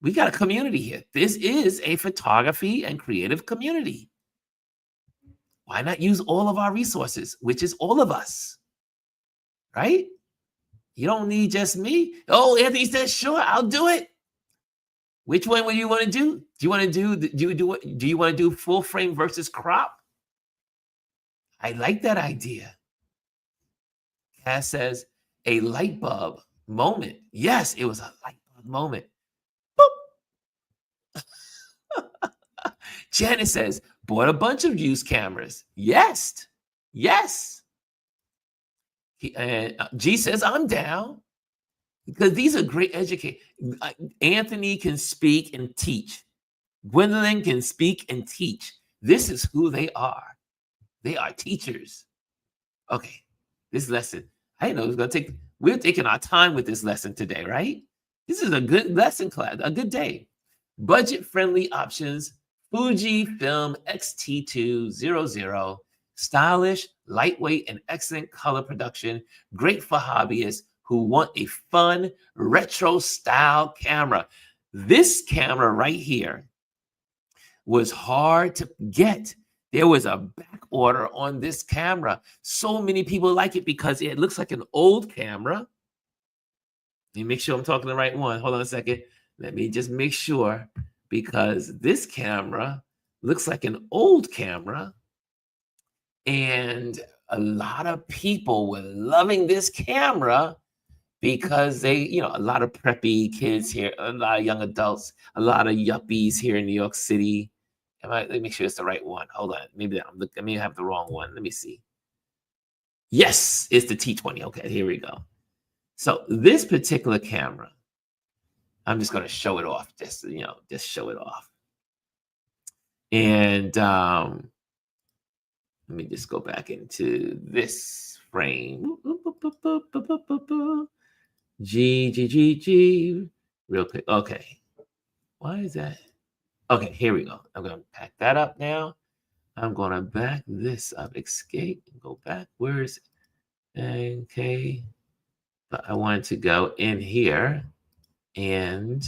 we got a community here. This is a photography and creative community. Why not use all of our resources, which is all of us, right? You don't need just me. Oh, Anthony says, sure, I'll do it. Which one would you want to do? Do you want to do full frame versus crop? I like that idea. Cass says, a light bulb moment. Yes, it was a light bulb moment. Janet says, bought a bunch of used cameras. Yes. G says, I'm down. Because these are great educators. Anthony can speak and teach. Gwendolyn can speak and teach. This is who they are. They are teachers. Okay, this lesson. I didn't know it was going to take, we're taking our time with this lesson today, right? This is a good lesson class, a good day. Budget-friendly options, Fujifilm X-T200, stylish, lightweight, and excellent color production, great for hobbyists who want a fun, retro-style camera. This camera right here was hard to get. There was a back order on this camera. So many people like it because it looks like an old camera. Let me make sure I'm talking the right one. Hold on a second. Let me just make sure, because this camera looks like an old camera. And a lot of people were loving this camera because they, a lot of preppy kids here, a lot of young adults, a lot of yuppies here in New York City. Let me make sure it's the right one. Hold on. Maybe I may have the wrong one. Let me see. Yes, it's the T20. Okay, here we go. So this particular camera, I'm just going to show it off. Just show it off. And let me just go back into this frame. G, real quick. Okay. Why is that? Okay, here we go. I'm going to pack that up now. I'm going to back this up. Escape and go backwards. Okay. But I wanted to go in here and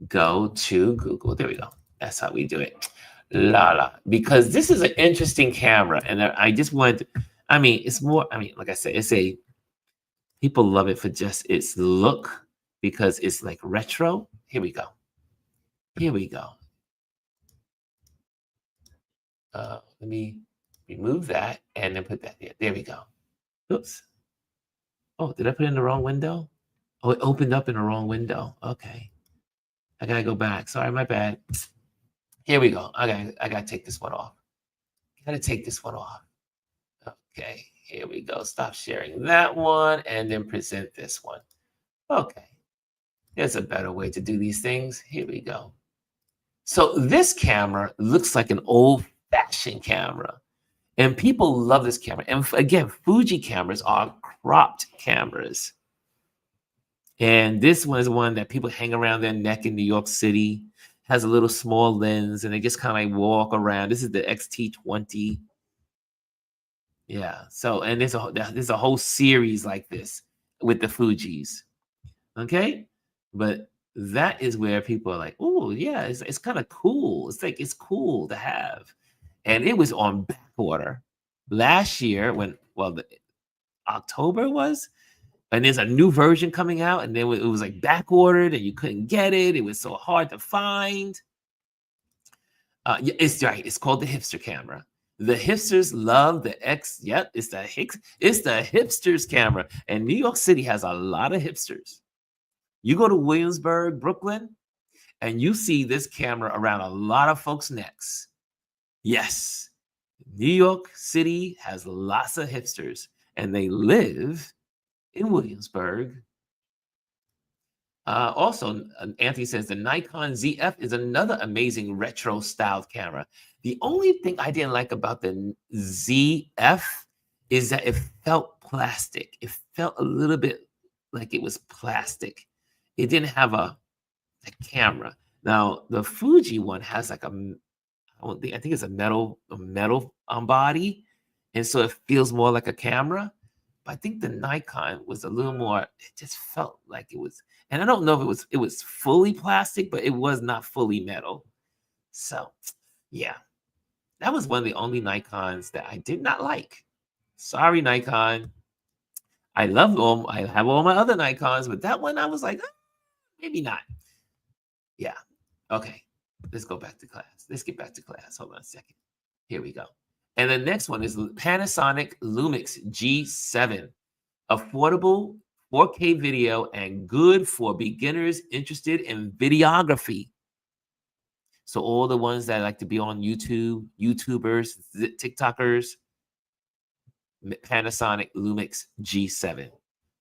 go to Google. There we go. That's how we do it. Because this is an interesting camera. And I just wanted to, it's more, like I said, people love it for just its look because it's like retro. Here we go. Let me remove that and then put that there. There we go. Oops. Oh, did I put it in the wrong window? Oh, it opened up in the wrong window. Okay. I gotta go back. Sorry, my bad. Here we go. I gotta take this one off. Okay, here we go. Stop sharing that one and then present this one. Okay. There's a better way to do these things. Here we go. So this camera looks like an old-fashioned camera. And people love this camera. And again, Fuji cameras are cropped cameras. And this one is one that people hang around their neck in New York City. Has a little small lens, and they just kind of like walk around. This is the XT20. Yeah. So, and there's a whole series like this with the Fujis. Okay. But that is where people are like, oh, yeah, it's kind of cool. It's cool to have. And it was on back order last year the October was, and there's a new version coming out, and then it was like back ordered and you couldn't get it. It was so hard to find. It's right. It's called the hipster camera. The hipsters love the X. Yep, it's the hipsters camera. And New York City has a lot of hipsters. You go to Williamsburg, Brooklyn, and you see this camera around a lot of folks' necks. Yes, New York City has lots of hipsters, and they live in Williamsburg. Also, Anthony says the Nikon ZF is another amazing retro styled camera. The only thing I didn't like about the ZF is that it felt plastic. It felt a little bit like it was plastic. It didn't have a camera. Now, the Fuji one has like I think it's a metal body. And so it feels more like a camera. But I think the Nikon was a little more, it just felt like it was, and I don't know if it was fully plastic, but it was not fully metal. So yeah, that was one of the only Nikons that I did not like. Sorry, Nikon. I have all my other Nikons, but that one I was like, maybe not. Yeah. Okay. Let's go back to class. Let's get back to class. Hold on a second. Here we go. And the next one is Panasonic Lumix G7. Affordable 4K video and good for beginners interested in videography. So all the ones that like to be on YouTube, YouTubers, TikTokers, Panasonic Lumix G7.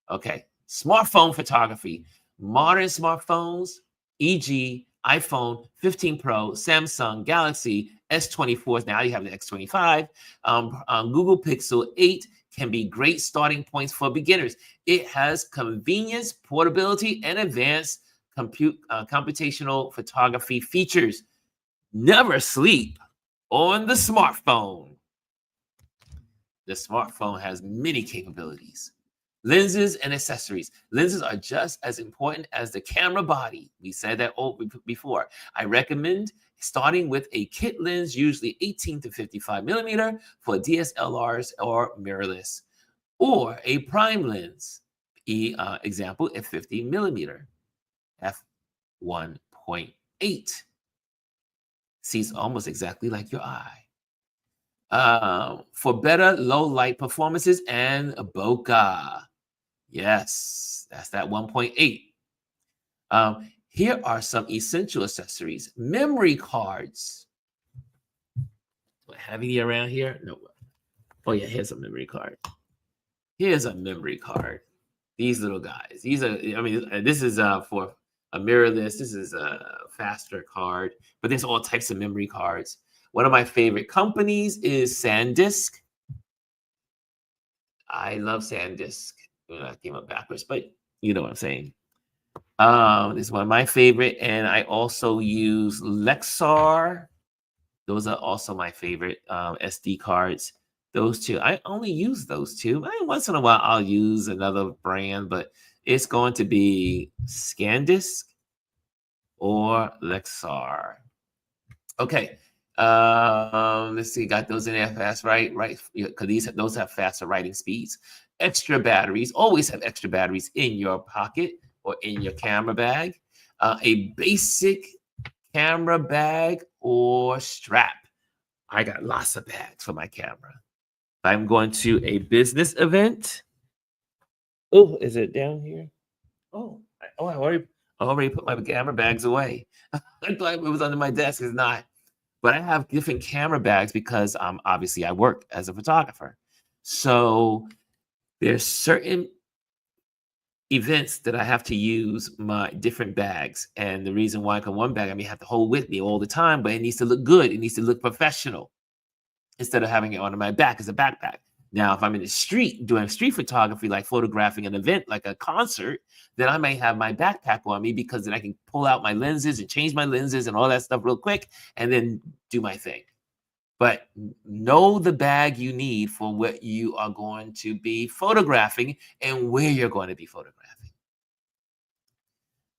Okay. Smartphone photography. Modern smartphones, e.g. iPhone 15 Pro, Samsung Galaxy S24. Now you have the X25. Google Pixel 8 can be great starting points for beginners. It has convenience, portability, and advanced computational photography features. Never sleep on the smartphone. The smartphone has many capabilities. Lenses and accessories. Lenses are just as important as the camera body. We said that before. I recommend starting with a kit lens, usually 18 to 55 millimeter for DSLRs or mirrorless, or a prime lens, example, at 50 millimeter, f1.8. sees almost exactly like your eye. For better low light performances and bokeh. Yes, that's that 1.8. Here are some essential accessories. Memory cards. Do I have any around here? No. Oh yeah, here's a memory card. Here's a memory card. These little guys. These are, I mean, this is for a mirrorless. This is a faster card, but there's all types of memory cards. One of my favorite companies is SanDisk. I love SanDisk. I came up backwards, but you know what I'm saying. This is one of my favorite, and I also use Lexar. Those are also my favorite SD cards. Those two, I only use those two. Once in a while, I'll use another brand, but it's going to be SanDisk or Lexar. Okay. Let's see. Got those in there fast, right? Because those have faster writing speeds. Extra batteries. Always have extra batteries in your pocket or in your camera bag. A basic camera bag or strap. I got lots of bags for my camera. If I'm going to a business event. Oh, is it down here? I already put my camera bags away. I thought it was under my desk. It's not. But I have different camera bags because obviously I work as a photographer. So there's certain events that I have to use my different bags. And the reason why, because one bag I may have to hold with me all the time, but it needs to look good. It needs to look professional instead of having it on my back as a backpack. Now, if I'm in the street doing street photography, like photographing an event, like a concert, then I may have my backpack on me because then I can pull out my lenses and change my lenses and all that stuff real quick and then do my thing. But know the bag you need for what you are going to be photographing and where you're going to be photographing.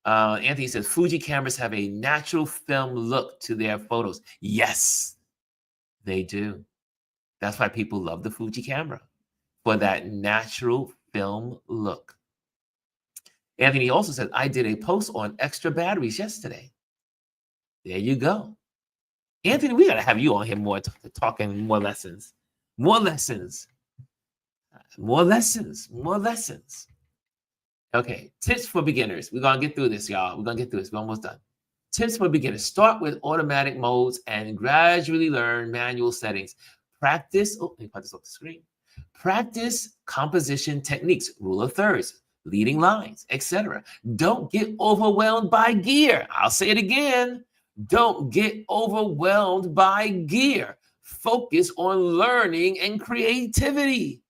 Anthony says, Fuji cameras have a natural film look to their photos. Yes, they do. That's why people love the Fuji camera, for that natural film look. Anthony also said, I did a post on extra batteries yesterday. There you go. Anthony, we got to have you on here more, talking more lessons. More lessons. More lessons. More lessons. Okay, tips for beginners. We're going to get through this, y'all. We're going to get through this. We're almost done. Tips for beginners. Start with automatic modes and gradually learn manual settings. Practice, let me put this off the screen. Practice composition techniques, rule of thirds, leading lines, etc. Don't get overwhelmed by gear. I'll say it again. Don't get overwhelmed by gear. Focus on learning and creativity.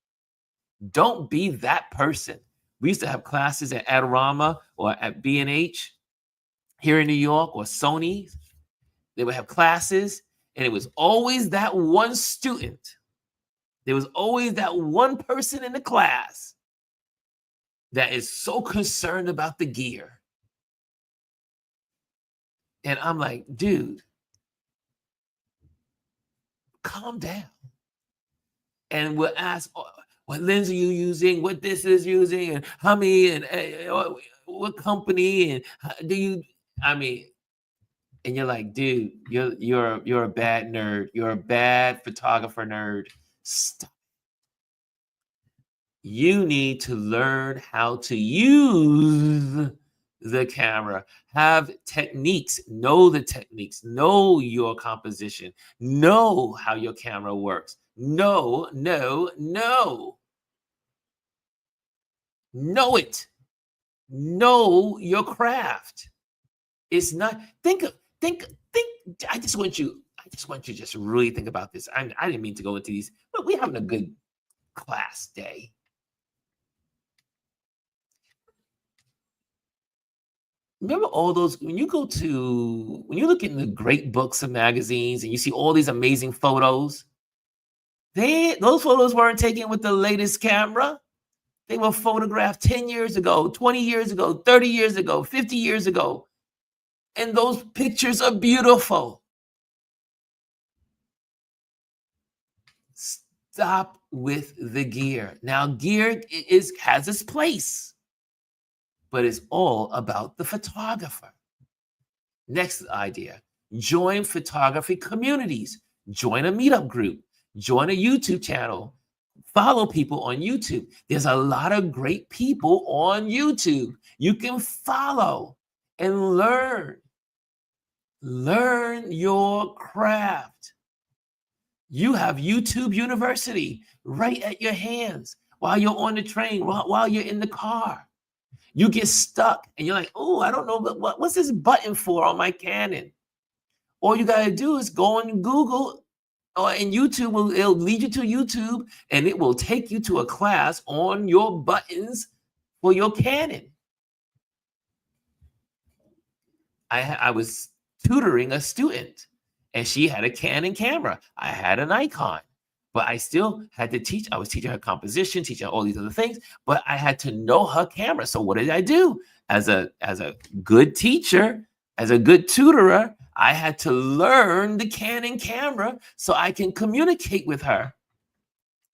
Don't be that person. We used to have classes at Adorama or at B&H here in New York or Sony. They would have classes, and it was always that one student. There was always that one person in the class that is so concerned about the gear. And I'm like, dude, calm down. And we'll ask, what lens are you using? What this is using? And how many? And what company? And do you? I mean, and you're like, dude, you're a bad nerd. You're a bad photographer nerd. Stop. You need to learn how to use the camera. Have techniques. Know the techniques. Know your composition. Know how your camera works. Know it. Know your craft. It's not think. I just want you to just really think about this. I didn't mean to go into these, but we're having a good class day. Remember all those, when you look in the great books and magazines and you see all these amazing photos, those photos weren't taken with the latest camera. They were photographed 10 years ago, 20 years ago, 30 years ago, 50 years ago. And those pictures are beautiful. Stop with the gear. Now, gear has its place, but it's all about the photographer. Next idea, Join photography communities. Join a meetup group. Join a YouTube channel. Follow people on YouTube. There's a lot of great people on YouTube. You can follow and learn. Learn your craft. You have YouTube University right at your hands while you're on the train, while you're in the car. You get stuck and you're like, oh, I don't know, what's this button for on my Canon? All you got to do is go on Google and YouTube, it'll lead you to YouTube and it will take you to a class on your buttons for your Canon. I was tutoring a student and she had a Canon camera. I had an Nikon, but I still had to teach. I was teaching her composition, teaching her all these other things, but I had to know her camera. So what did I do? As a good teacher, as a good tutorer, I had to learn the Canon camera so I can communicate with her.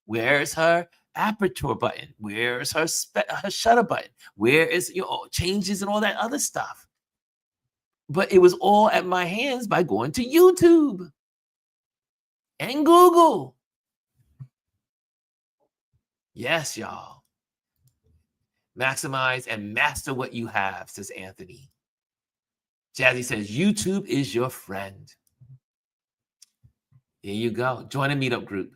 Where's her aperture button? Where's her shutter button? Where is changes and all that other stuff? But it was all at my hands by going to YouTube and Google. Yes, y'all. Maximize and master what you have, says Anthony. Jazzy says, YouTube is your friend. There you go. Join a meetup group.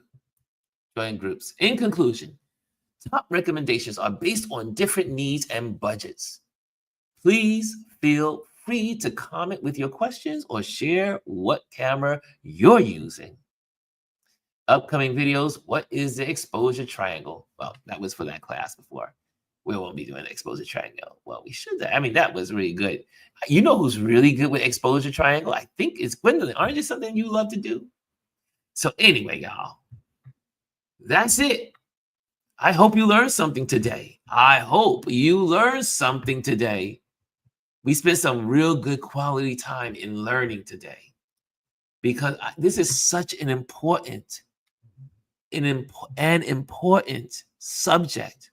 Join groups. In conclusion, top recommendations are based on different needs and budgets. Please feel free to comment with your questions or share what camera you're using. Upcoming videos, what is the exposure triangle? Well, that was for that class before. We won't be doing the exposure triangle. Well, we should. I mean, that was really good. You know who's really good with exposure triangle? I think it's Gwendolyn. Aren't you something you love to do? So anyway, y'all, that's it. I hope you learned something today. I hope you learned something today. We spent some real good quality time in learning today because this is such an important subject.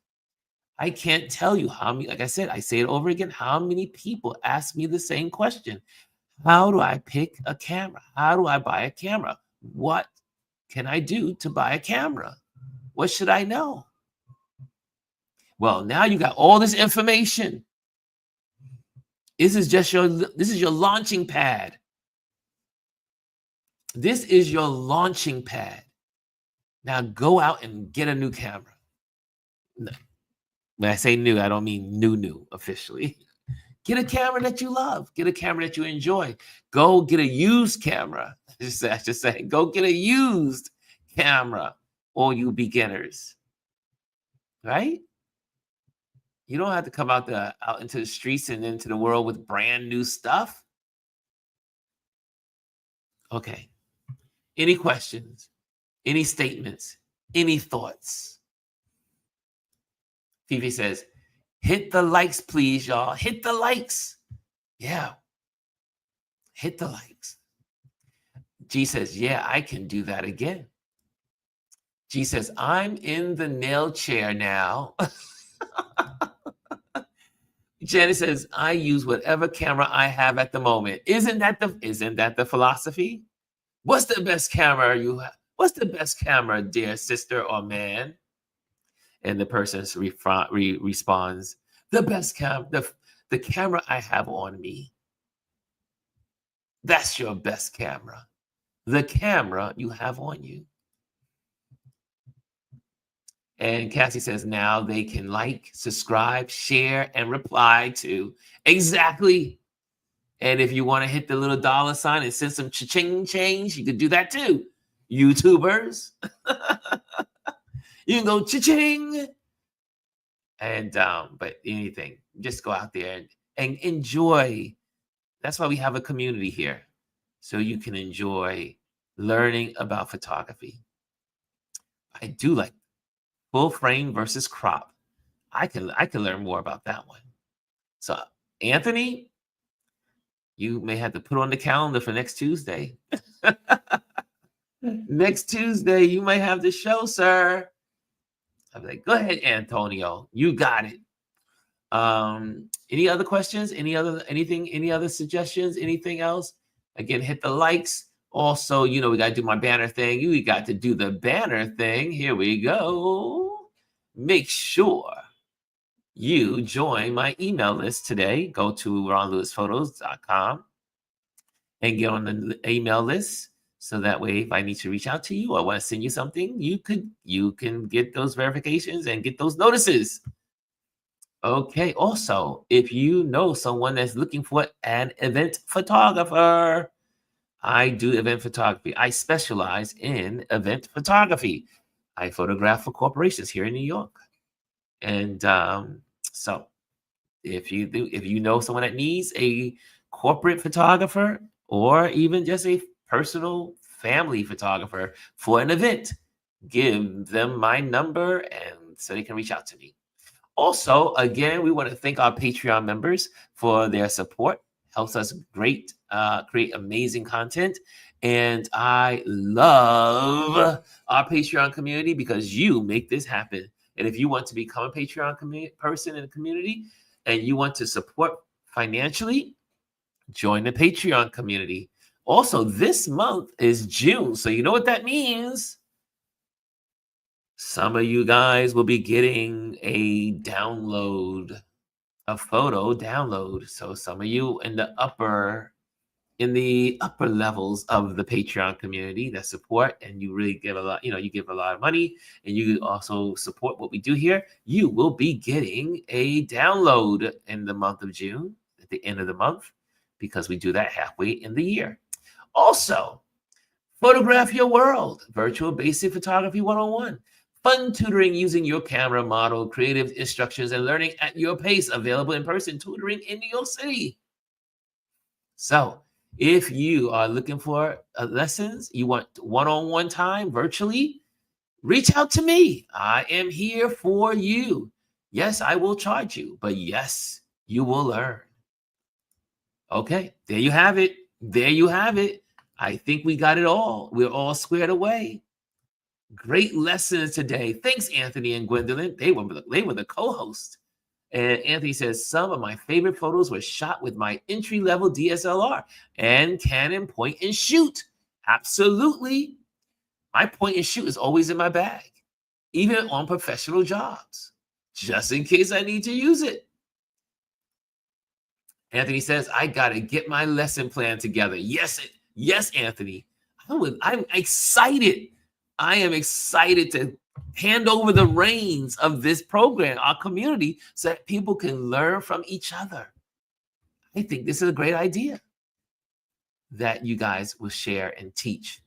I can't tell you how many, like I said, I say it over again, how many people ask me the same question. How do I pick a camera? How do I buy a camera? What can I do to buy a camera? What should I know? Well, now you got all this information. This is your launching pad. This is your launching pad. Now go out and get a new camera. No. When I say new, I don't mean new officially. Get a camera that you love. Get a camera that you enjoy. Go get a used camera. I just say, go get a used camera, all you beginners. Right? You don't have to come out into the streets and into the world with brand new stuff. Okay. Any questions? Any statements? Any thoughts? Fifi says, hit the likes, please, y'all. Hit the likes. Yeah. Hit the likes. G says, yeah, I can do that again. G says, I'm in the nail chair now. Janet says, I use whatever camera I have at the moment. Isn't that the philosophy? What's the best camera you have? What's the best camera, dear sister or man? And the person responds, the best camera, the camera I have on me. That's your best camera. The camera you have on you. And Cassie says, now they can like, subscribe, share, and reply to. Exactly. And if you want to hit the little dollar sign and send some cha-ching change, you could do that too. YouTubers. You can go cha-ching. And but anything, just go out there and enjoy. That's why we have a community here. So you can enjoy learning about photography. I do like full frame versus crop. I can learn more about that one. So Anthony, you may have to put on the calendar for next Tuesday. Next Tuesday, you might have the show, sir. I'm like, go ahead, Antonio. You got it. Any other questions? Any other suggestions? Anything else? Again, hit the likes. Also, we got to do my banner thing. You got to do the banner thing. Here we go. Make sure you join my email list today. Go to ronlewisphotos.com and get on the email list. So that way, if I need to reach out to you or I want to send you something, you can get those verifications and get those notices. Okay. Also, if you know someone that's looking for an event photographer, I do event photography. I specialize in event photography. I photograph for corporations here in New York. And so if you know someone that needs a corporate photographer or even just a personal family photographer for an event, give them my number and so they can reach out to me. Also, again, we want to thank our Patreon members for their support. Helps us create amazing content. And I love our Patreon community because you make this happen. And if you want to become a Patreon person in the community and you want to support financially, join the Patreon community. Also, this month is June. So you know what that means? Some of you guys will be getting a download, a photo download. So some of you in the upper levels of the Patreon community that support, and you really give a lot, you give a lot of money and you also support what we do here, you will be getting a download in the month of June at the end of the month because we do that halfway in the year. Also, Photograph Your World, Virtual Basic Photography 101. Fun tutoring using your camera model, creative instructions, and learning at your pace. Available in person tutoring in New York City. So if you are looking for lessons, you want one-on-one time virtually, reach out to me. I am here for you. Yes, I will charge you, but yes, you will learn. Okay, there you have it. There you have it. I think we got it all. We're all squared away. Great lessons today. Thanks, Anthony and Gwendolyn. They were the co-hosts. And Anthony says, some of my favorite photos were shot with my entry-level DSLR and Canon point and shoot. Absolutely. My point and shoot is always in my bag, even on professional jobs, just in case I need to use it. Anthony says, I got to get my lesson plan together. Yes, Anthony. I'm excited. I am excited to hand over the reins of this program, our community, so that people can learn from each other. I think this is a great idea that you guys will share and teach.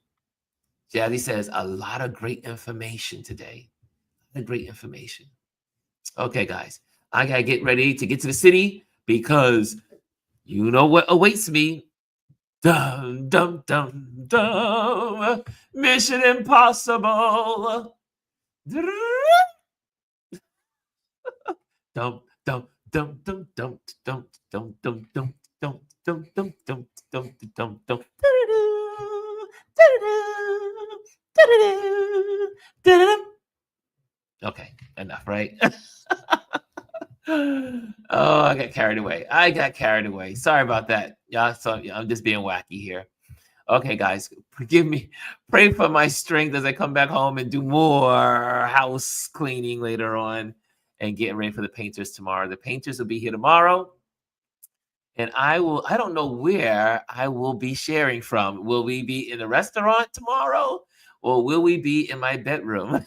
Jazzy says, a lot of great information today. Great information. Okay, guys, I got to get ready to get to the city because you know what awaits me. Dum, dum, dum, dum. Mission Impossible. Dum, dum, dum, dum, dum, dum, dum, dum, dum, dum, dum, dum, dum, dum, dum, dum. Okay, enough, right? Oh, I got carried away. Sorry about that. Yeah, so I'm just being wacky here. Okay, guys, forgive me. Pray for my strength as I come back home and do more house cleaning later on and getting ready for the painters tomorrow. The painters will be here tomorrow. And I don't know where I will be sharing from. Will we be in a restaurant tomorrow or will we be in my bedroom?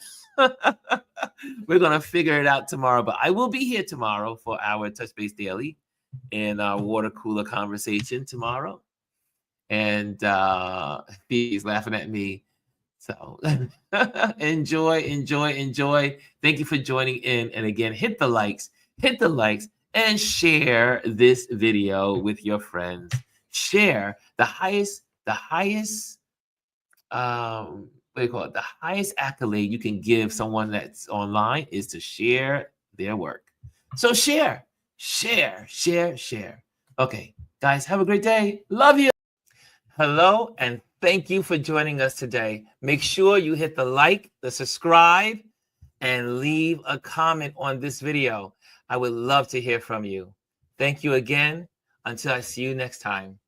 We're going to figure it out tomorrow, but I will be here tomorrow for our Touch Base Daily and our water cooler conversation tomorrow. And he's laughing at me. So enjoy. Thank you for joining in. And again, hit the likes, and share this video with your friends. Share the highest the highest accolade you can give someone that's online is to share their work. So share. Okay, guys, have a great day. Love you. Hello, and thank you for joining us today. Make sure you hit the like, the subscribe, and leave a comment on this video. I would love to hear from you. Thank you again. Until I see you next time.